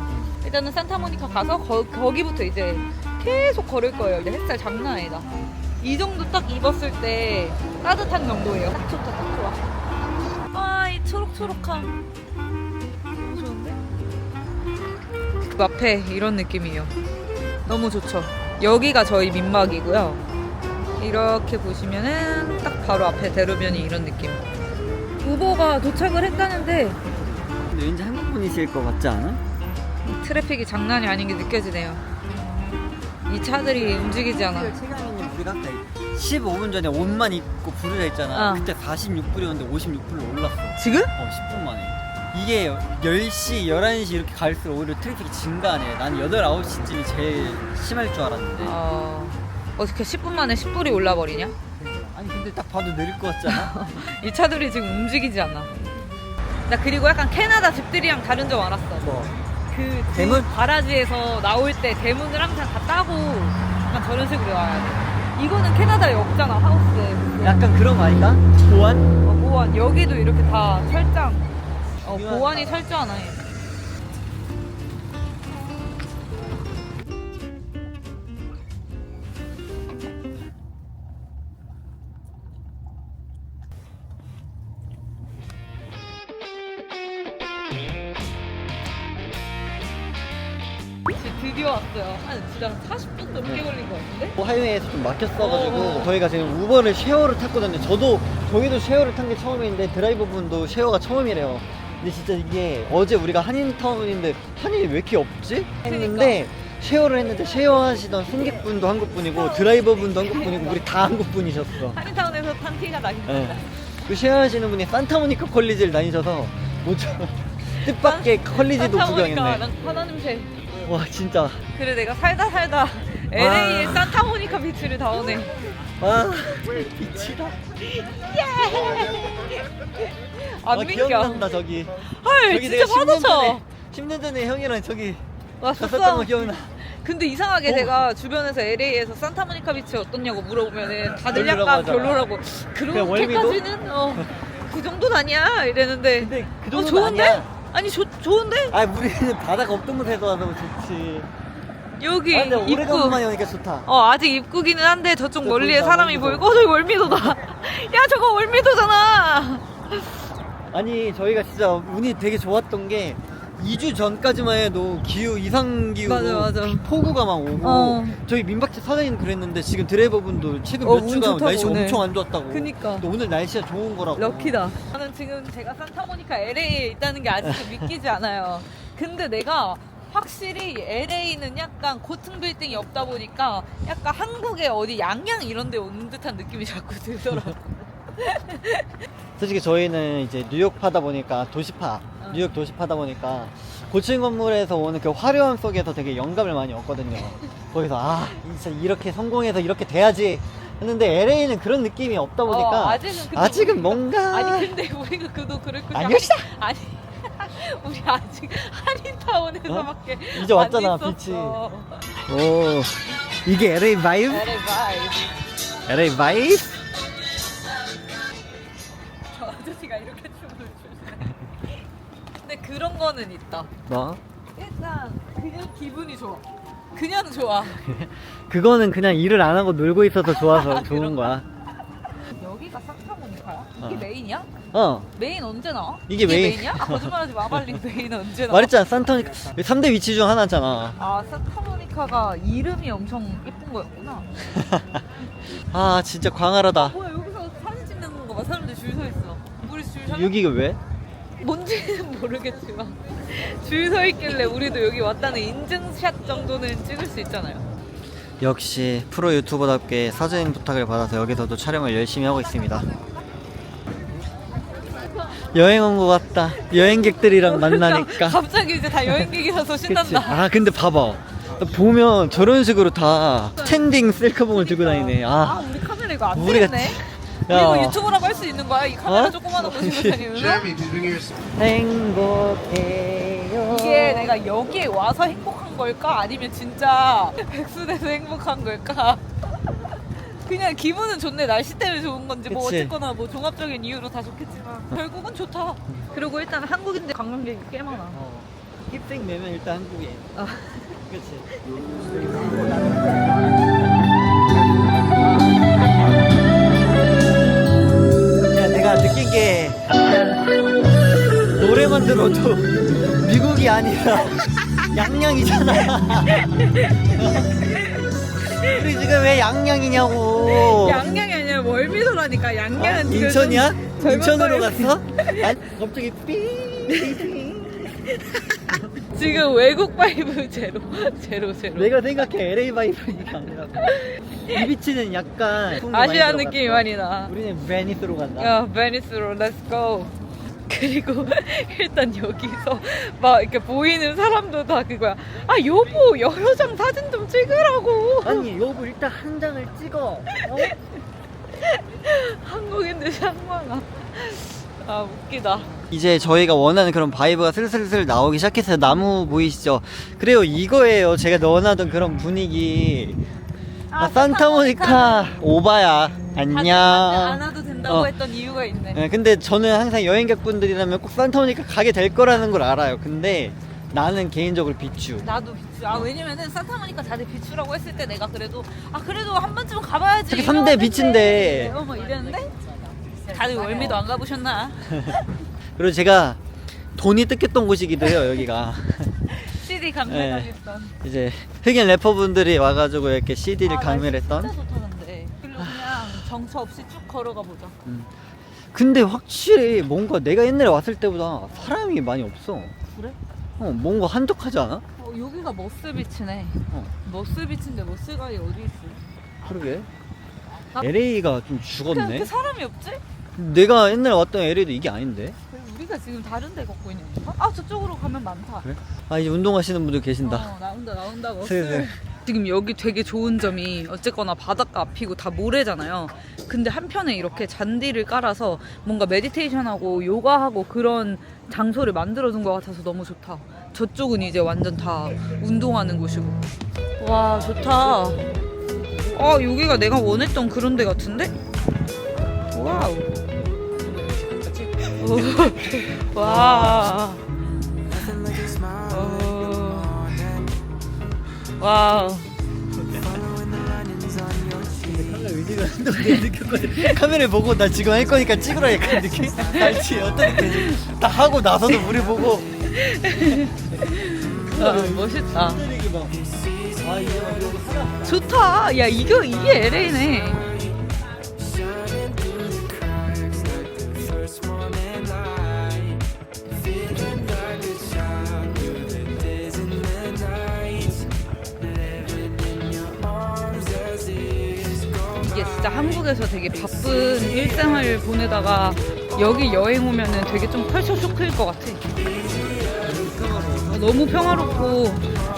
S2: 일단은 산타모니카 가서 거기부터 이제 계속 걸을 거예요. 이제 햇살 장난 아니다. 이 정도 딱 입었을 때 따뜻한 정도예요. 딱 좋다, 딱 좋아. 아, 이 초록초록함. 너무 좋은데? 그 앞에 이런 느낌이에요. 너무 좋죠. 여기가 저희 민박이고요. 이렇게 보시면은 딱 바로 앞에 대로변이 이런 느낌. 우버가 도착을 했다는데
S1: 근데 왠지 한국 분이실 것 같지 않아?
S2: 트래픽이 장난이 아닌 게 느껴지네요. 이 차들이 움직이지 않아.
S1: 최강희님 우리가 아까 15분 전에 옷만 입고 부르자 했잖아.
S2: 어.
S1: 그때 46불이었는데 56불로 올랐어.
S2: 지금?
S1: 10분 만에. 이게 10시, 11시 이렇게 갈수록 오히려 트래픽이 증가하네. 난 8, 9시쯤이 제일 심할 줄 알았는데.
S2: 어떻게 10분 만에 10불이 올라버리냐?
S1: 아니 근데 딱 봐도 내릴 것 같잖아.
S2: 이 차들이 지금 움직이지 않아. 나 그리고 약간 캐나다 집들이랑 다른 점 알았어.
S1: 뭐
S2: 그
S1: 대문?
S2: 가라지에서 나올 때 대문을 항상 다 따고 약간 저런 식으로 와야 돼. 이거는 캐나다에 없잖아, 하우스에.
S1: 약간 그런 거 아닌가? 보안?
S2: 보안. 여기도 이렇게 다 철장.
S1: 중요하다.
S2: 보안이 철저하네. 드디어 왔어요. 한 진짜 40분 넘게 걸린 것 같은데?
S1: 하이웨이에서 좀 막혔어가지고 저희가 지금 우버를 쉐어를 탔거든요. 저희도 쉐어를 탄 게 처음인데 드라이버분도 쉐어가 처음이래요. 근데 진짜 이게 어제 우리가 한인타운인데 한인이 왜 이렇게 없지? 했는데 쉐어를 했는데 쉐어하시던 승객분도 한국분이고 드라이버분도 한국분이고 우리 다 한국분이셨어.
S2: 한인타운에서 탄 티가 나긴
S1: 네.
S2: 한다.
S1: 그 쉐어하시는 분이 산타모니카 컬리지를 다니셔서 뭐죠? 뜻밖의 컬리지도 구경했네.
S2: 난 바다 냄새.
S1: 와 진짜.
S2: 그래 내가 살다 LA의 산타모니카 비치를 다 오네.
S1: 와 미치다.
S2: 안
S1: 와,
S2: 믿겨.
S1: 기억난다 저기.
S2: 헐
S1: 저기
S2: 진짜
S1: 내가
S2: 파도 쳐.
S1: 10년 전에 형이랑 저기
S2: 왔었어.
S1: 갔었던 거 기억나.
S2: 근데 이상하게 제가 주변에서 LA에서 산타모니카 비치 어떻냐고 물어보면은 다들
S1: 별로라고
S2: 약간
S1: 하잖아.
S2: 별로라고.
S1: 그냥 월미도?
S2: 그렇게까지는 그 정도는 아니야 이랬는데.
S1: 근데 그 정도는
S2: 좋은데?
S1: 아니야.
S2: 아니 좋은데?
S1: 아 우리는 바다가 없던 곳에서 와서 좋지.
S2: 여기
S1: 아, 근데
S2: 입구.
S1: 오래간만에 오니까 좋다.
S2: 아직 입구기는 한데 저쪽 멀리에
S1: 보인다,
S2: 사람이
S1: 월미도.
S2: 보이고 저기 월미도다. 야 저거 월미도잖아.
S1: 아니 저희가 진짜 운이 되게 좋았던 게 2주 전까지만 해도 기후 이상 기후로
S2: 맞아.
S1: 폭우가 막 오고
S2: 어.
S1: 저희 민박집 사장님 그랬는데 지금 드라이버분도 최근
S2: 어,
S1: 몇
S2: 운
S1: 주간
S2: 좋다고,
S1: 날씨
S2: 오늘.
S1: 엄청 안 좋았다고.
S2: 그니까.
S1: 근데 오늘 날씨가 좋은 거라고.
S2: 럭키다. 저는 지금 제가 산타모니카 LA에 있다는 게 아직도 믿기지 않아요. 근데 내가 확실히 LA는 약간 고층 빌딩이 없다 보니까 약간 한국의 어디 양양 이런 데 오는 듯한 느낌이 자꾸 들더라고.
S1: 솔직히 저희는 이제 뉴욕파다 보니까 도시파, 뉴욕 도시파다 보니까 고층 건물에서 오는 그 화려함 속에서 되게 영감을 많이 얻거든요. 거기서 진짜 이렇게 성공해서 이렇게 돼야지 했는데 LA는 그런 느낌이 없다 보니까
S2: 아직은
S1: 뭔가
S2: 아니 근데 우리가 그도 그럴 것이
S1: 아니었어.
S2: 아니 우리 아직 한인타운에서밖에
S1: 이제 왔잖아,
S2: 안 있었어.
S1: 빛이. 오 이게 LA 바이브?
S2: LA 바이브.
S1: LA 바이브?
S2: 저 아저씨가 이렇게 춤을 추시네. 근데 그런 거는 있다.
S1: 뭐?
S2: 일단 그냥 기분이 좋아. 그냥 좋아.
S1: 그거는 그냥 일을 안 하고 놀고 있어서 좋아서 좋은
S2: 그런
S1: 거야.
S2: 여기가 산타모니카야? 이게
S1: 어.
S2: 메인이야?
S1: 어
S2: 메인 언제 나와?
S1: 이게 메인.
S2: 메인이야? 아, 거짓말하지 마. 빨리 메인 언제 나와?
S1: 말했잖아 산타모니카 3대 위치 중 하나잖아.
S2: 아 산타모니카가 이름이 엄청 예쁜 거였구나.
S1: 아 진짜 광활하다.
S2: 뭐야 여기서 사진 찍는 건가 봐. 사람들 줄 서 있어. 우리 줄 서?
S1: 여기가 왜?
S2: 뭔지는 모르겠지만 줄 서 있길래 우리도 여기 왔다는 인증샷 정도는 찍을 수 있잖아요.
S1: 역시 프로 유튜버답게 사진 부탁을 받아서 여기서도 촬영을 열심히 하고 있습니다. 여행 온 것 같다. 여행객들이랑 만나니까.
S2: 그러니까 갑자기 이제 다 여행객이라서
S1: 그치?
S2: 신난다.
S1: 아 근데 봐봐. 보면 저런 식으로 다 스탠딩 셀카봉을 들고 다니네.
S2: 우리 카메라 이거 안
S1: 우리가
S2: 되겠네.
S1: 야.
S2: 이거 유튜브라고 할 수 있는 거야? 이 카메라
S1: 어?
S2: 조그마한 거 들고 다니면?
S3: Jeremy, did you bring your
S1: 행복해요.
S2: 이게 내가 여기에 와서 행복한 걸까? 아니면 진짜 백수돼서 행복한 걸까? 그냥 기분은 좋네. 날씨 때문에 좋은 건지 뭐
S1: 그치.
S2: 어쨌거나 뭐 종합적인 이유로 다 좋겠지만 결국은 좋다. 그리고 일단 한국인들 관광객이 꽤 많아.
S1: 힙색 매면 일단 한국인.
S2: 아.
S1: 그치. 야 내가 느낀 게 노래만 들어도 미국이 아니라 양양이잖아. 우리 지금 왜 양양이냐고.
S2: 양양이 아니라 월미도라니까. 양양은 지금
S1: 인천이야?
S2: 젊은
S1: 인천으로
S2: 거예요.
S1: 갔어? 아니 갑자기 삐.
S2: 지금 외국 바이브 제로.
S1: 내가 생각해 LA 바이브가 아니라 이 비치는 약간
S2: 아시아 느낌이 많이 나.
S1: 우리는 베니스로 간다.
S2: 야, 베니스로 렛츠 고. 그리고 일단 여기서 막 이렇게 보이는 사람도 다 그거야. 아 여보 여러 장 사진 좀 찍으라고.
S1: 아니 여보 일단 한 장을 찍어. 어?
S2: 한국인들 샹망아. 아 웃기다.
S1: 이제 저희가 원하는 그런 바이브가 슬슬슬 나오기 시작했어요. 나무 보이시죠? 그래요 이거예요. 제가 원하던 그런 분위기. 산타모니카 오바야. 안녕.
S2: 안 와도 된다고
S1: 어.
S2: 했던 이유가 있네.
S1: 네, 근데 저는 항상 여행객분들이라면 꼭 산타모니카 가게 될 거라는 걸 알아요. 근데 나는 개인적으로 비추.
S2: 나도 비추. 왜냐면은 산타모니카 다들 비추라고 했을 때 내가 그래도 한 번쯤은 가봐야지.
S1: 특히 3대 비치인데.
S2: 뭐 이랬는데 다들 월미도 안 가보셨나?
S1: 그리고 제가 돈이 뜯겼던 곳이기도 해요 여기가.
S2: CD 강매당했던.
S1: 이제 흑인 래퍼분들이 와가지고 이렇게 CD를 강매를 했던.
S2: 진짜 좋다 근데. 그리고 그냥 정처 없이 쭉 걸어가 보자.
S1: 근데 확실히 뭔가 내가 옛날에 왔을 때보다 사람이 많이 없어.
S2: 그래?
S1: 뭔가 한적하지 않아?
S2: 여기가 머스비치네.
S1: 어.
S2: 머스비치인데 머스가이 어디 있어?
S1: 그러게.
S2: 아,
S1: LA가 좀
S2: 그냥
S1: 죽었네.
S2: 이렇게 사람이 없지?
S1: 내가 옛날에 왔던 LA도 이게 아닌데.
S2: 우리가 지금 다른 데 걷고 있는 건가? 아 저쪽으로 가면 많다.
S1: 그래? 아 이제 운동하시는 분들 계신다.
S2: 나온다 머스.
S1: 슬슬.
S2: 지금 여기 되게 좋은 점이 어쨌거나 바닷가 앞이고 다 모래잖아요. 근데 한편에 이렇게 잔디를 깔아서 뭔가 메디테이션하고 요가하고 그런 장소를 만들어둔 것 같아서 너무 좋다. 저쪽은 이제 완전 다 운동하는 곳이고. 와 좋다. 여기가 내가 원했던 그런 데 같은데? 와우. 오, 와. 와우.
S1: 카메라 의지가 한다고 내가 느꼈거든. 카메라를 보고 나 지금 할 거니까 찍으라 약간 느낌? 알지? 어떤 느낌이? 다 하고 나서도 우리 보고
S2: 멋있다.
S1: 흔들리기 막. 아 이게 막 이러고 하나.
S2: 좋다. 야 이게 LA네. 이게 진짜 한국에서 되게 바쁜 일생을 보내다가 여기 여행 오면은 되게 좀 컬처 쇼크일 것 같아. 너무 평화롭고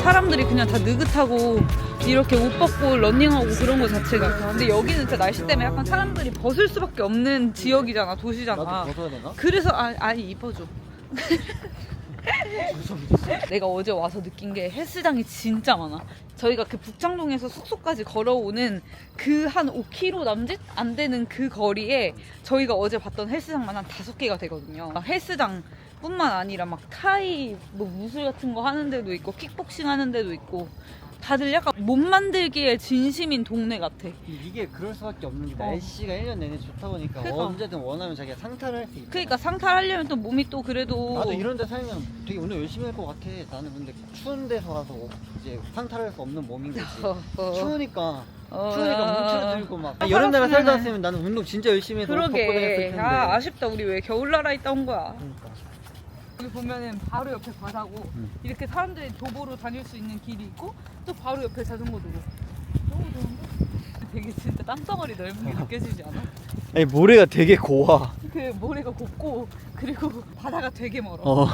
S2: 사람들이 그냥 다 느긋하고 이렇게 옷 벗고 러닝하고 그런 거 자체가. 근데 여기는 진짜 날씨 때문에 약간 사람들이 벗을 수밖에 없는 지역이잖아, 도시잖아.
S1: 나도 벗어야 되나?
S2: 그래서 아니 입어줘. 내가 어제 와서 느낀 게 헬스장이 진짜 많아. 저희가 그 북창동에서 숙소까지 걸어오는 그 한 5km 남짓 안 되는 그 거리에 저희가 어제 봤던 헬스장만 한 5개가 되거든요. 헬스장 뿐만 아니라 막 타이 뭐 무술 같은 거 하는 데도 있고 킥복싱 하는 데도 있고 다들 약간 몸 만들기에 진심인 동네 같아.
S1: 이게 그럴 수밖에 없는 게
S2: 어.
S1: 날씨가 1년 내내 좋다 보니까
S2: 그러니까.
S1: 언제든 원하면 자기가 상탈을 할 수 있어.
S2: 그러니까 상탈하려면 또 몸이 또 그래도
S1: 나도 이런 데 살면 되게 운동 열심히 할 것 같아. 나는 근데 추운 데서라서 이제 상탈할 수 없는 몸인 거지. 추우니까 움츠러들고 막. 여름 나라 살다 왔으면 나는 운동 진짜 열심히 해서 옷 벗고 다녔을
S2: 그러게.
S1: 텐데.
S2: 아 아쉽다. 우리 왜 겨울나라 있다 온 거야.
S1: 그러니까.
S2: 여기 보면은 바로 옆에 바다고 이렇게 사람들이 도보로 다닐 수 있는 길이 있고 또 바로 옆에 자전거 도로. 너무 좋은데? 되게 진짜 땅덩어리 넓은 게 느껴지지 않아?
S1: 아니 모래가 되게 고와.
S2: 그 모래가 곱고 그리고 바다가 되게 멀어.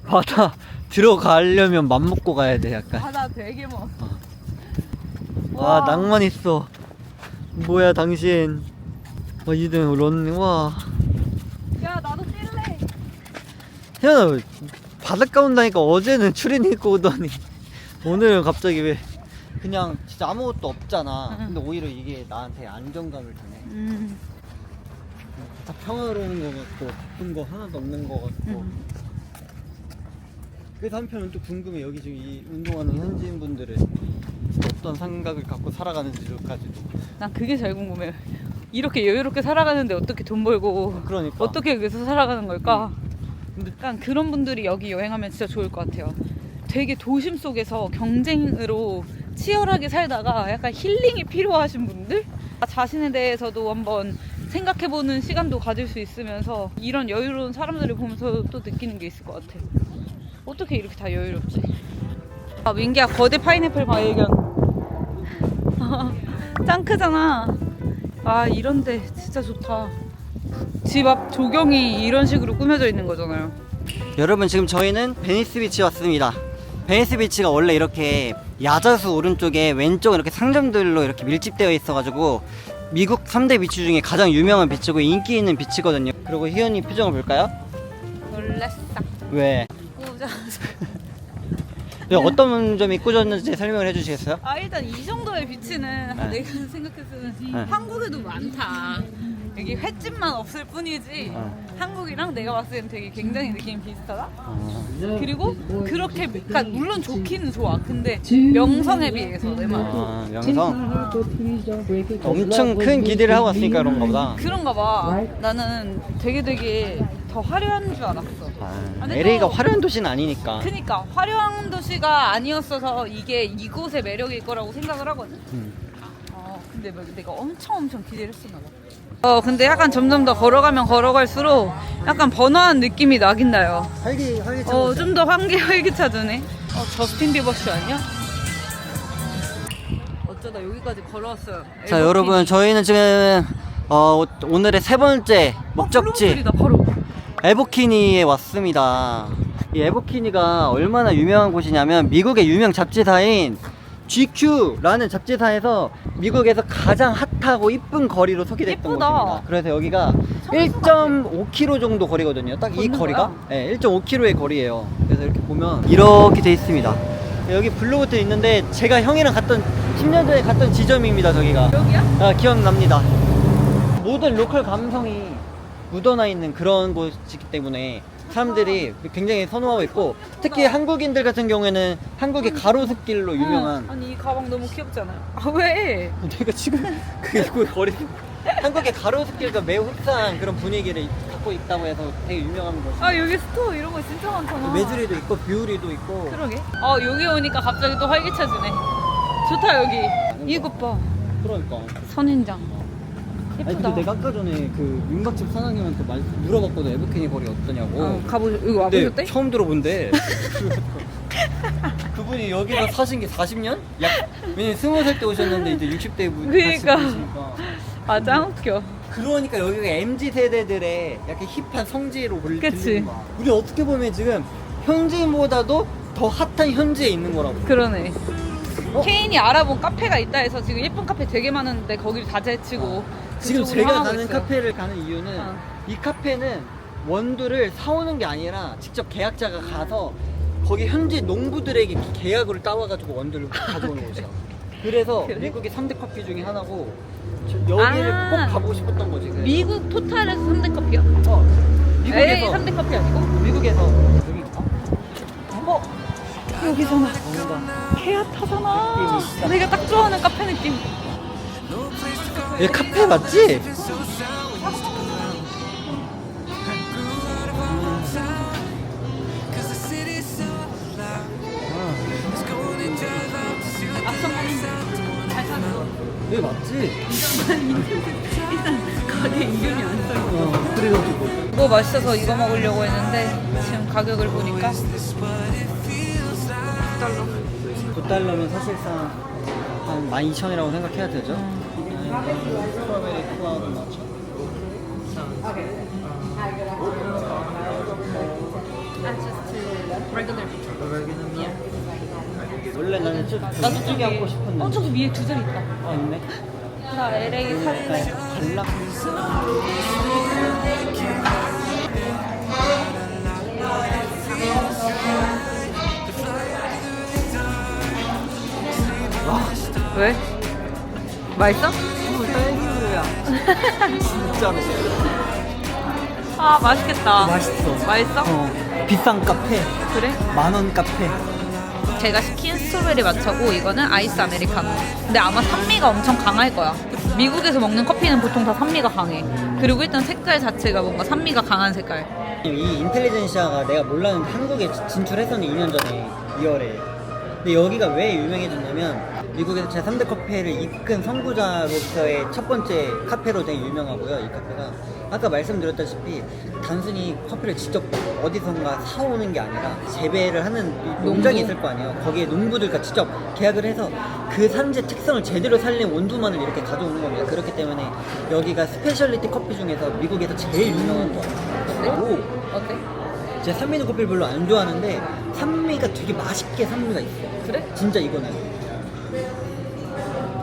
S1: 바다 들어가려면 맘 먹고 가야 돼 약간.
S2: 바다 되게 멀어.
S1: 와 낭만 있어. 뭐야 당신. 와 이등 런 와.
S2: 야 나도 뛸래.
S1: 야 바닷가 온다니까 어제는 추리닝 입고 오더니 오늘은 갑자기 왜 그냥 진짜 아무것도 없잖아.
S2: 응.
S1: 근데 오히려 이게 나한테 안정감을 주네. 다 평화로운 거 같고 바쁜 거 하나도 없는 거 같고. 그래서 한편은 또 궁금해. 여기 지금 이 운동하는 현지인분들은 어떤 생각을 갖고 살아가는지까지도.
S2: 난 그게 제일 궁금해. 이렇게 여유롭게 살아가는데 어떻게 돈 벌고
S1: 그러니까.
S2: 어떻게 여기서 살아가는 걸까? 근데 약간 그런 분들이 여기 여행하면 진짜 좋을 것 같아요. 되게 도심 속에서 경쟁으로 치열하게 살다가 약간 힐링이 필요하신 분들? 자신에 대해서도 한번 생각해보는 시간도 가질 수 있으면서 이런 여유로운 사람들을 보면서 또 느끼는 게 있을 것 같아. 어떻게 이렇게 다 여유롭지? 아, 민기야 거대 파인애플 발견. 짱 크잖아. 아 이런데 진짜 좋다. 집 앞 조경이 이런 식으로 꾸며져 있는 거잖아요.
S1: 여러분 지금 저희는 베니스 비치에 왔습니다. 베니스 비치가 원래 이렇게 야자수 오른쪽에 왼쪽 이렇게 상점들로 이렇게 밀집되어 있어가지고 미국 3대 비치 중에 가장 유명한 비치고 인기 있는 비치거든요. 그리고 희연이 표정을 볼까요?
S2: 놀랐어.
S1: 왜?
S2: 꾸자.
S1: 어떤 점이 꾸졌는지 설명을 해주시겠어요?
S2: 아 일단 이 정도의 비치는
S1: 네.
S2: 내가 생각했을 때는
S1: 네.
S2: 한국에도 많다. 여기 횟집만 없을 뿐이지 한국이랑 내가 봤을 때는 되게 굉장히 느낌이 비슷하다. 그리고 그렇게 그러니까 물론 좋기는 좋아. 근데 명성에 비해서 내 말은
S1: 명성? 엄청 큰 기대를 하고 왔으니까 그런가 보다.
S2: 그런가 봐. 나는 되게 더 화려한 줄 알았어. 근데
S1: LA가
S2: 또-
S1: 화려한 도시는 아니니까.
S2: 그니까 화려한 도시가 아니었어서 이게 이곳의 매력일 거라고 생각을 하거든. 근데 뭐 내가 엄청 기대를 했었나 봐. 근데 약간 점점 더 걸어가면 걸어갈수록 약간 번화한 느낌이 나긴 나요.
S1: 활기차고.
S2: 좀 더 활기차지네. 저스틴 비버 씨 아니야? 어쩌다 여기까지 걸어왔어요.
S1: 자 여러분 저희는 지금 오늘의 세 번째 목적지
S2: 블루호텔이다, 바로.
S1: 에버키니에 왔습니다. 이 에버키니가 얼마나 유명한 곳이냐면 미국의 유명 잡지사인 GQ라는 잡지사에서 미국에서 가장 핫하고 이쁜 거리로 소개됐던
S2: 예쁘다.
S1: 곳입니다. 그래서 여기가 1.5km 정도 거리거든요. 딱 이
S2: 걷는
S1: 거리가
S2: 거야?
S1: 네, 1.5km의 거리예요. 그래서 이렇게 보면 이렇게 돼 있습니다. 여기 블루호텔 있는데 제가 형이랑 10년 전에 갔던 지점입니다. 저기가
S2: 여기야?
S1: 기억납니다. 모든 로컬 감성이 묻어나 있는 그런 곳이기 때문에 사람들이 굉장히 선호하고 있고, 특히 한국인들 같은 경우에는 한국의 가로수길로 유명한.
S2: 아니 이 가방 너무 귀엽지 않아요? 아 왜?
S1: 내가 지금 그 거리 한국의 가로수길과 매우 흡사한 그런 분위기를 갖고 있다고 해서 되게 유명한 곳이.
S2: 아 여기 스토어 이런 거 진짜 많잖아.
S1: 메주리도 있고 뷰리도 있고.
S2: 그러게. 아 여기 오니까 갑자기 또 활기차지네. 좋다 여기. 이것 봐.
S1: 그러니까.
S2: 선인장.
S1: 아니
S2: 예쁘다.
S1: 근데 내가 아까 전에 그 민박집 사장님한테 물어봤거든. 에버케니 거리 어떠냐고.
S2: 이거 와보셨대?
S1: 근데 처음 들어본대. 그분이 여기서 사신 게 40년? 왜냐면 20살 때 오셨는데 이제 60대 분
S2: 그러니까.
S1: 보시니까.
S2: 아 짱 웃겨.
S1: 그러니까 여기가 MZ 세대들의 약간 힙한 성지로
S2: 그치.
S1: 들리는 거야. 우리 어떻게 보면 지금 현지인보다도 더 핫한 현지에 있는 거라고.
S2: 그러네.
S1: 어?
S2: 케인이 알아본 카페가 있다 해서 지금 예쁜 카페 되게 많은데 거기를 다 제치고
S1: 지금
S2: 그쪽으로
S1: 제가
S2: 향하고
S1: 가는
S2: 있어요.
S1: 카페를 가는 이유는
S2: 어.
S1: 이 카페는 원두를 사오는 게 아니라 직접 계약자가 가서 거기 현지 농부들에게 계약을 따와가지고 원두를 가져오는 곳이야. 그래서
S2: 그래?
S1: 미국의 3대 커피 중에 하나고 여기를
S2: 아.
S1: 꼭 가보고 싶었던 거지. 그래서.
S2: 미국 토탈에서 3대 커피요?
S1: 미국에서
S2: LA 3대 커피 아니고?
S1: 미국에서 여기
S2: 여기잖아.
S1: 뭔가
S2: 케아타잖아.
S1: 느낌이 있다.
S2: 내가 딱 좋아하는 카페 느낌.
S1: 여기 카페 맞지?
S2: 앞선 잘 찾았어.
S1: 여기 맞지?
S2: 가게 이름이 안 써있어.
S1: 그래가지고
S2: 이거 맛있어서 이거 먹으려고 했는데 지금 가격을 보니까
S1: 9달러면 사실상 한 12,000이라고 생각해야 되죠? 스트로베리 클라우드 맞죠? 원래 나는 좀 저기 앉고 싶었는데.
S2: 저기 위에 두 자리 있다.
S1: 있네.
S2: 나 LA 살래.
S1: 달라.
S2: 왜? 맛있어?
S1: 딸기우유야. 진짜로.
S2: 아 맛있겠다.
S1: 맛있어.
S2: 맛있어?
S1: 비싼 카페.
S2: 그래?
S1: 10,000원 카페.
S2: 제가 시킨 스트로베리 마차고 이거는 아이스 아메리카노. 근데 아마 산미가 엄청 강할 거야. 미국에서 먹는 커피는 보통 다 산미가 강해. 그리고 일단 색깔 자체가 뭔가 산미가 강한 색깔.
S1: 이 인텔리전시아가 내가 몰랐는데 한국에 진출했었는데 2년 전에 2월에. 근데 여기가 왜 유명해졌냐면 미국에서 제3대 커피를 이끈 선구자로서의 첫 번째 카페로 되게 유명하고요. 이 카페가 아까 말씀드렸다시피 단순히 커피를 직접 어디선가 사오는 게 아니라 재배를 하는 농장이 있을 거 아니에요. 거기에 농부들과 직접 계약을 해서 그 산지의 특성을 제대로 살린 원두만을 이렇게 가져오는 겁니다. 그렇기 때문에 여기가 스페셜리티 커피 중에서 미국에서 제일 유명한 거예요. 오!
S2: 어때?
S1: 제가 산미 있는 커피를 별로 안 좋아하는데 산미가 되게 맛있게 산미가 있어.
S2: 그래?
S1: 진짜 이거는.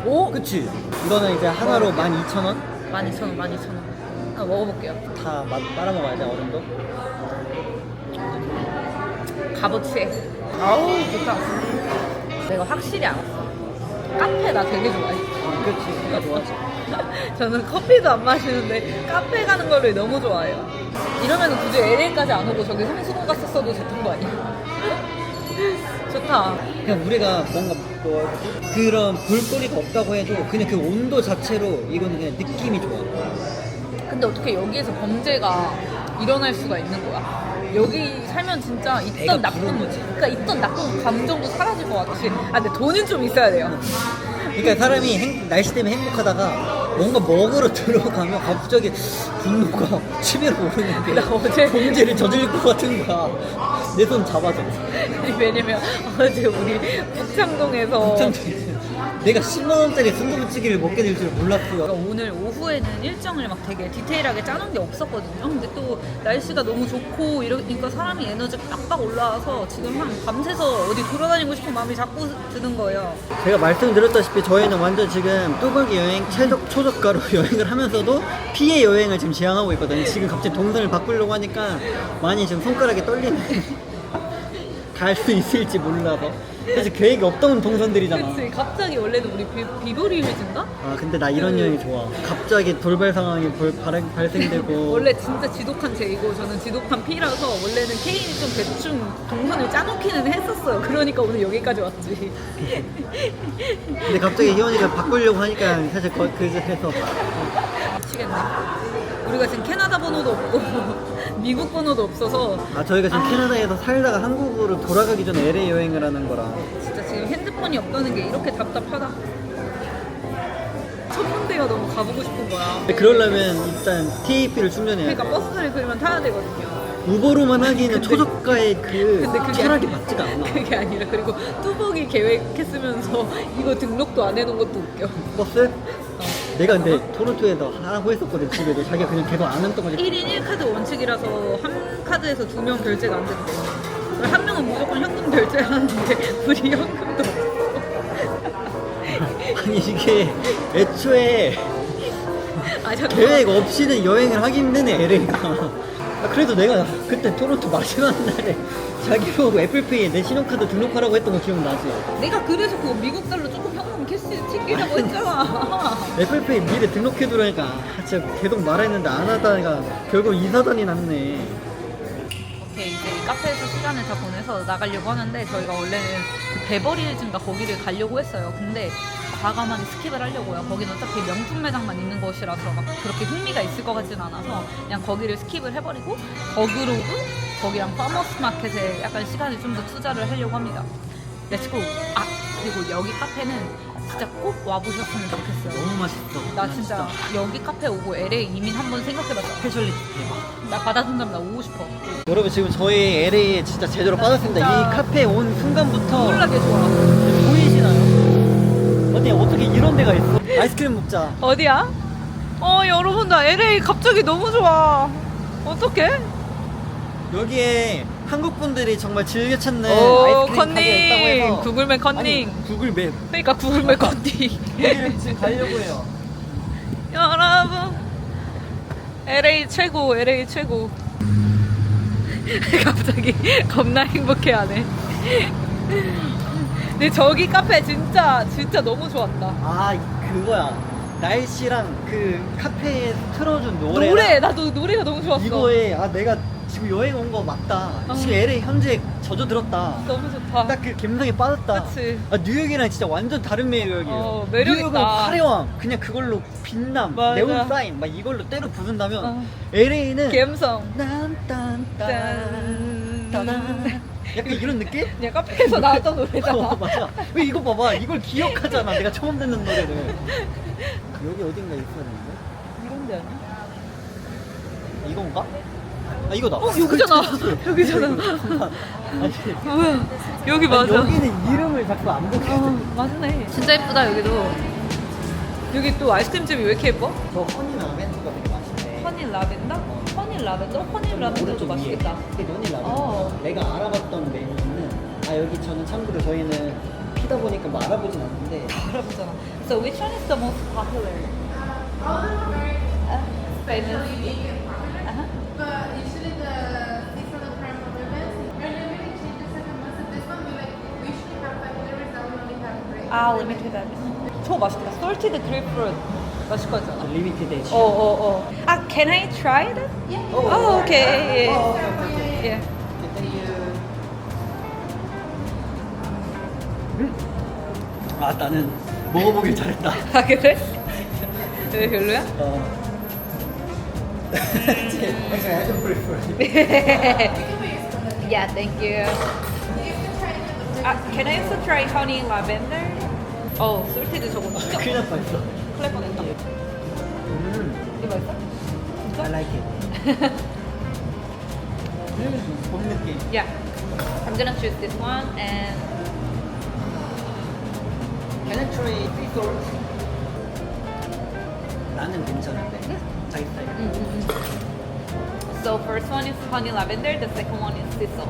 S2: 오!
S1: 그치? 이거는 이제 하나로 12,000원?
S2: 12,000원, 12,000원. 한번 먹어볼게요.
S1: 다 빨아먹어야 돼, 얼음도.
S2: 값어치해. 아우, 좋다. 내가 확실히 알았어. 카페 나 되게 좋아해.
S1: 그치, 내가 좋아하지.
S2: 저는 커피도 안 마시는데 카페 가는 거를 너무 좋아해요. 이러면 굳이 LA까지 안 오고 저기 성수동 갔었어도 좋던 거 아니야? 좋다.
S1: 그냥 우리가 뭔가 뭐 그런 볼거리가 없다고 해도 그냥 그 온도 자체로 이거는 그냥 느낌이 좋아.
S2: 근데 어떻게 여기에서 범죄가 일어날 수가 있는 거야? 여기 살면 진짜
S1: 애가
S2: 있던 나쁜
S1: 부른 거지.
S2: 그러니까 있던 나쁜 감정도 사라질 것 같아. 아 근데 돈은 좀 있어야 돼요.
S1: 그러니까 사람이 날씨 때문에 행복하다가 뭔가 먹으러 들어가면 갑자기 분노가 치밀어 오르는 게
S2: 나 어제
S1: 범죄를 저지를 것 같은 거야. 내 손 잡아줘.
S2: 왜냐면 어제 우리 북창동에서
S1: 내가 10만원짜리 순두부찌개를 먹게 될 줄 몰랐어요.
S2: 그러니까 오늘 오후에는 일정을 막 되게 디테일하게 짜놓은 게 없었거든요. 근데 또 날씨가 너무 좋고 이러니까 사람이 에너지가 빡빡 올라와서 지금 한 밤새서 어디 돌아다니고 싶은 마음이 자꾸 드는 거예요.
S1: 제가 말씀드렸다시피 저희는 완전 지금 뚜벅이 여행 초저가로 여행을 하면서도 피해 여행을 지금 지향하고 있거든요. 지금 갑자기 동선을 바꾸려고 하니까 많이 지금 손가락이 떨리네. 갈 수 있을지 몰라서. 사실 계획이 없던 동선들이잖아.
S2: 그치 갑자기 원래는 우리 비보리 힐즈인가?
S1: 아 근데 나 이런 여행이 좋아. 갑자기 돌발 상황이 발생되고.
S2: 원래 진짜 지독한 제이고 저는 지독한 P라서 원래는 K는 좀 대충 동선을 짜놓기는 했었어요. 그러니까 오늘 여기까지 왔지.
S1: 근데 갑자기 희원이가 바꾸려고 하니까 사실 그래서
S2: 미치겠네. 우리가 지금 캐나다 번호도 없고 미국 번호도 없어서
S1: 아 저희가 지금 캐나다에서 살다가 한국으로 돌아가기 전에 LA 여행을 하는 거라.
S2: 진짜 지금 핸드폰이 없다는 게 이렇게 답답하다. 첫 번째가 너무 가보고 싶은 거야.
S1: 근데 그러려면 일단 TAP를 충전해야 돼.
S2: 그러니까 버스를 그러면 타야 되거든요.
S1: 우버로만 하기에는 초저가의
S2: 근데
S1: 그
S2: 그게
S1: 철학이 맞지가 않아.
S2: 그게 아니라 그리고 뚜벅이 계획했으면서 이거 등록도 안 해놓은 것도 웃겨.
S1: 버스? 내가 근데 토론토에서 하고 했었거든 집에도. 자기가 그냥 계속 안 했던 거지.
S2: 1인 1카드 원칙이라서 한 카드에서 2명 결제가 안 된대. 그래서 한 명은 무조건 현금 결제를 하는데 우리 현금도 없어.
S1: 아니 이게 애초에
S2: 아, 잠깐만.
S1: 계획 없이는 여행을 하기 힘드네 LA가. 아, 그래도 내가 그때 토론토 마지막 날에 자기 보고 애플페이에 내 신용카드 등록하라고 했던 거 기억나지?
S2: 내가 그래서 그거 미국 달러 조금 현금 캐시 챙기려고 했잖아.
S1: 애플페이 미리 등록해두라니까 진짜 계속 말했는데 안 하다가 결국 이사단이 났네.
S2: 오케이, 이제 이 카페에서 시간을 다 보내서 나가려고 하는데 저희가 원래는 그 베버리힐즈인가 거기를 가려고 했어요. 근데 과감하게 스킵을 하려고요. 거기는 어차피 명품 매장만 있는 곳이라서 막 그렇게 흥미가 있을 것 같진 않아서 그냥 거기를 스킵을 해버리고 거기로도 거기랑 파머스 마켓에 약간 시간을 좀 더 투자를 하려고 합니다. 렛츠고! 아! 그리고 여기 카페는 진짜 꼭 와보셨으면 좋겠어요.
S1: 너무 맛있어.
S2: 나 진짜 여기 카페 오고 LA 이민 한번 생각해봤어.
S1: 스페셜리티 대박.
S2: 나 받아준다면 나 오고 싶어.
S1: 여러분 지금 저희 LA에 진짜 제대로 빠졌습니다.
S2: 진짜.
S1: 이 카페에 온 순간부터
S2: 놀라게 좋아.
S1: 보이시나요? 언니 어떻게 이런 데가 있어? 아이스크림 먹자.
S2: 어디야? 여러분 나 LA 갑자기 너무 좋아. 어떡해?
S1: 여기에 한국 분들이 정말 즐겨 찾는 아이스크림 가게가 있다고 해서.
S2: 컨닝 구글맵 컨닝.
S1: 아니, 구글맵.
S2: 그러니까 구글맵 컨닝.
S1: 여기를 지금 가려고 해요.
S2: 여러분 LA 최고 LA 최고. 갑자기 겁나 행복해하네. 근데 저기 카페 진짜 너무 좋았다.
S1: 아 그거야. 날씨랑 그 카페에 틀어준 노래랑
S2: 노래 나도 노래가 너무 좋았어.
S1: 이거에 아 내가 지금 여행 온 거 맞다. 지금 LA 현재 젖어들었다.
S2: 너무 좋다.
S1: 딱 그 감성에 빠졌다.
S2: 그치.
S1: 아, 뉴욕이랑 진짜 완전 다른 매력이에요.
S2: 매력
S1: 뉴욕은
S2: 있다.
S1: 화려함, 그냥 그걸로 빛남,
S2: 맞아.
S1: 네온 사인 막 이걸로 때로 부순다면
S2: 어.
S1: LA는
S2: 감성.
S1: 딴딴딴 따단 약간 이런 느낌?
S2: 그냥 카페에서 나왔던 노래잖아.
S1: 맞아. 왜 이거 봐봐, 이걸 기억하잖아. 내가 처음 듣는 노래를. 여기 어딘가 있어야 되는데?
S2: 이런 데 아니야?
S1: 이건가? 아 이거다.
S2: 여기잖아. 여기잖아.
S1: 아니,
S2: 뭐야? 여기 맞아.
S1: 여기는 이름을 자꾸 안 보게.
S2: 맞네. 진짜 예쁘다 여기도. 여기 또 아이스크림집이 왜 이렇게 예뻐?
S1: 저 허니 라벤더가 되게 맛있네.
S2: 허니 라벤더? 허니 라벤더? 허니 라벤더도
S1: 오른쪽
S2: 맛있겠다.
S1: 위에. 허니 라벤더. 내가 알아봤던 메뉴는 여기 저는 참고로 저희는 피다 보니까 뭐 알아보진 않는데
S2: 알아보잖아. So which one is the most popular? Famous. Uh-huh.
S5: But usually the these are the crème of ribbons. Our limited changes every month. So this one we usually have 5 flavors. That we only have 3.
S2: 아, limited edition. 저거 맛있겠다. Salted grapefruit. 맛있을 것 같잖아.
S1: 리미티드 에디션.
S2: 아, can I try that?
S5: Yeah.
S2: Oh, okay. Yeah.
S1: 오케이.
S2: Yeah.
S1: 아 나는 먹어보길 잘했다.
S2: 아, 그래? 왜 별로야?
S1: Actually, I don't prefer.
S2: Yeah, thank you. Can I also try honey lavender? salted 저거 진짜
S1: 큰일 날 뻔했어.
S2: 큰일 날 뻔했다. 이거 맛있어?
S1: I like it. 봄 느낌.
S2: Yeah. I'm gonna choose this one and
S1: Can I try sea salt? 나는 괜찮은데. 자기 스타일.
S2: So first one is honey lavender, the second one is sea salt.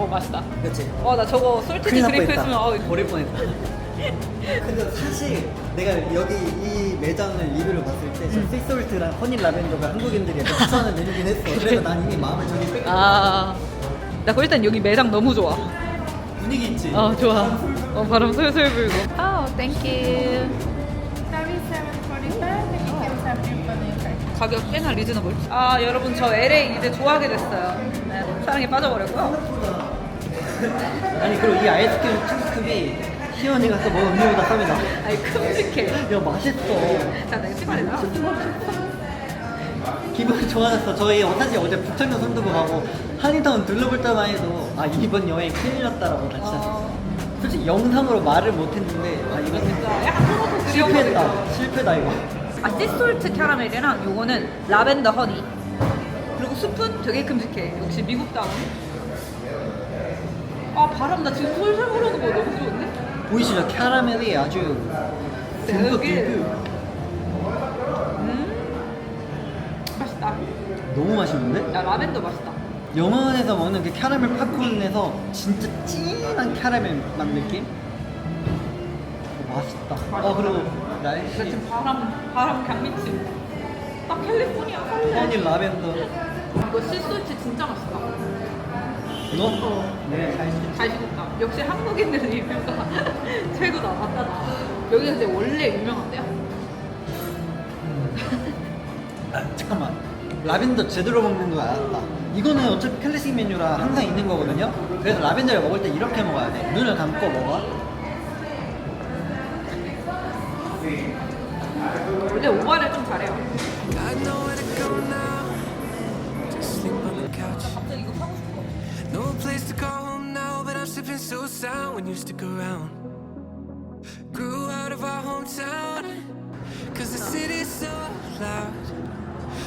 S2: 맛있다.
S1: 그렇지.
S2: 나 저거 솔티드
S1: 큰일 날
S2: 그레이프
S1: 뻔했다.
S2: 했으면
S1: 버릴 뻔했다. 근데 사실 내가 여기 이 매장을 리뷰를 봤을 때 씨솔트랑 허니 라벤더가 한국인들이 약간 추천하는 메뉴긴 했어. 그래서 난 이미 마음을 저기 뺏겼어.
S2: 나 일단 여기 매장 너무 좋아.
S1: 분위기 있지?
S2: 좋아. 바람 솔솔 불고. 땡큐.
S5: 37.45 and you can tap your phone in card.
S2: 가격 꽤나 리즈너블. 여러분 저 LA 이제 좋아하게 됐어요. 네, 사랑에 빠져버렸고요.
S1: 아니 그리고 이 아이스크림 스쿱이 희원이가 또 먹은 음료보다 쌉니다.
S2: 아니 큼직해.
S1: 야 맛있어.
S2: 자, 내가 찍어내나?
S1: 기분이 좋아졌어. 저희 사실 어제 부천역 선두부 가고 한인타운 둘러볼 때만 해도 이번 여행 큰일 났다라고 다 진짜 솔직히 영상으로 말을 못했는데 이거
S2: 진짜 약간 토마토
S1: 실패했다. 실패다 이거.
S2: 씨솔트 캐러멜이랑 요거는 라벤더 허니. 그리고 숲은 되게 큼직해. 역시 미국다운. 바람 나 지금 솔솔 불어오는 거 너무 좋은데?
S1: 보이시죠? 캐러멜이 아주 듬뿍
S2: 되게
S1: 듬뿍.
S2: 맛있다.
S1: 너무 맛있는데?
S2: 야 라벤더 맛있다.
S1: 영화관에서 먹는 그 캐러멜 팝콘에서 진짜 진한 캐러멜 맛 느낌? 맛있다. 그리고
S2: 나
S1: 날씨
S2: 지금 바람 강미침. 딱 캘리포니아 살래.
S1: 허니 라벤더.
S2: 이거 씨솔트 진짜 맛있다.
S1: 너? 네,
S2: 잘 식었다. 역시 한국인들 리뷰가 최고다. 맞다 나. 여기가 근데 원래 유명한데요?
S1: 잠깐만. 라벤더 제대로 먹는 거 알았다. 이거는 어차피 클래식 메뉴라 항상 있는 거거든요. 그래서 라벤더를 먹을 때 이렇게 먹어야 돼. 눈을 감고 먹어.
S2: 원래 오바를 좀 잘해요.
S6: I know where to go now. Just sleep on the couch.
S2: 갑자기 이거 사고 싶어.
S6: No place to call home now, but I'm sipping so sound when you stick around. Grew out of our hometown, cause the city's so loud.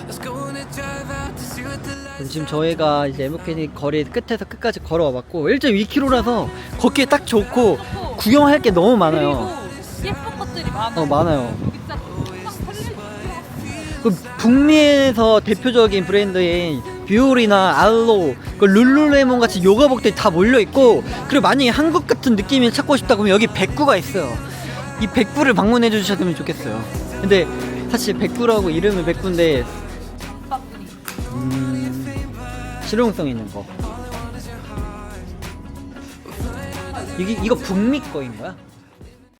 S6: Let's go on a drive out to see what the lights
S1: 지금 저희가 이제 MFK 거리 끝에서 끝까지 걸어와봤고 1.2km라서 걷기에 딱 좋고 구경할 게 너무 많아요.
S2: 그리고 예쁜 것들이 많아.
S1: 많아요.
S2: 진짜 딱 털려.
S1: 그 북미에서 대표적인 브랜드인 뷰올이나 알로, 그 룰루레몬 같이 요가복들이 다 몰려있고, 그리고 만약에 한국 같은 느낌을 찾고 싶다 그러면 여기 백구가 있어요. 이 백구를 방문해 주셨으면 좋겠어요. 근데 사실 백구라고 이름은 백구인데 실용성 있는 거. 이거 북미 거인 거야?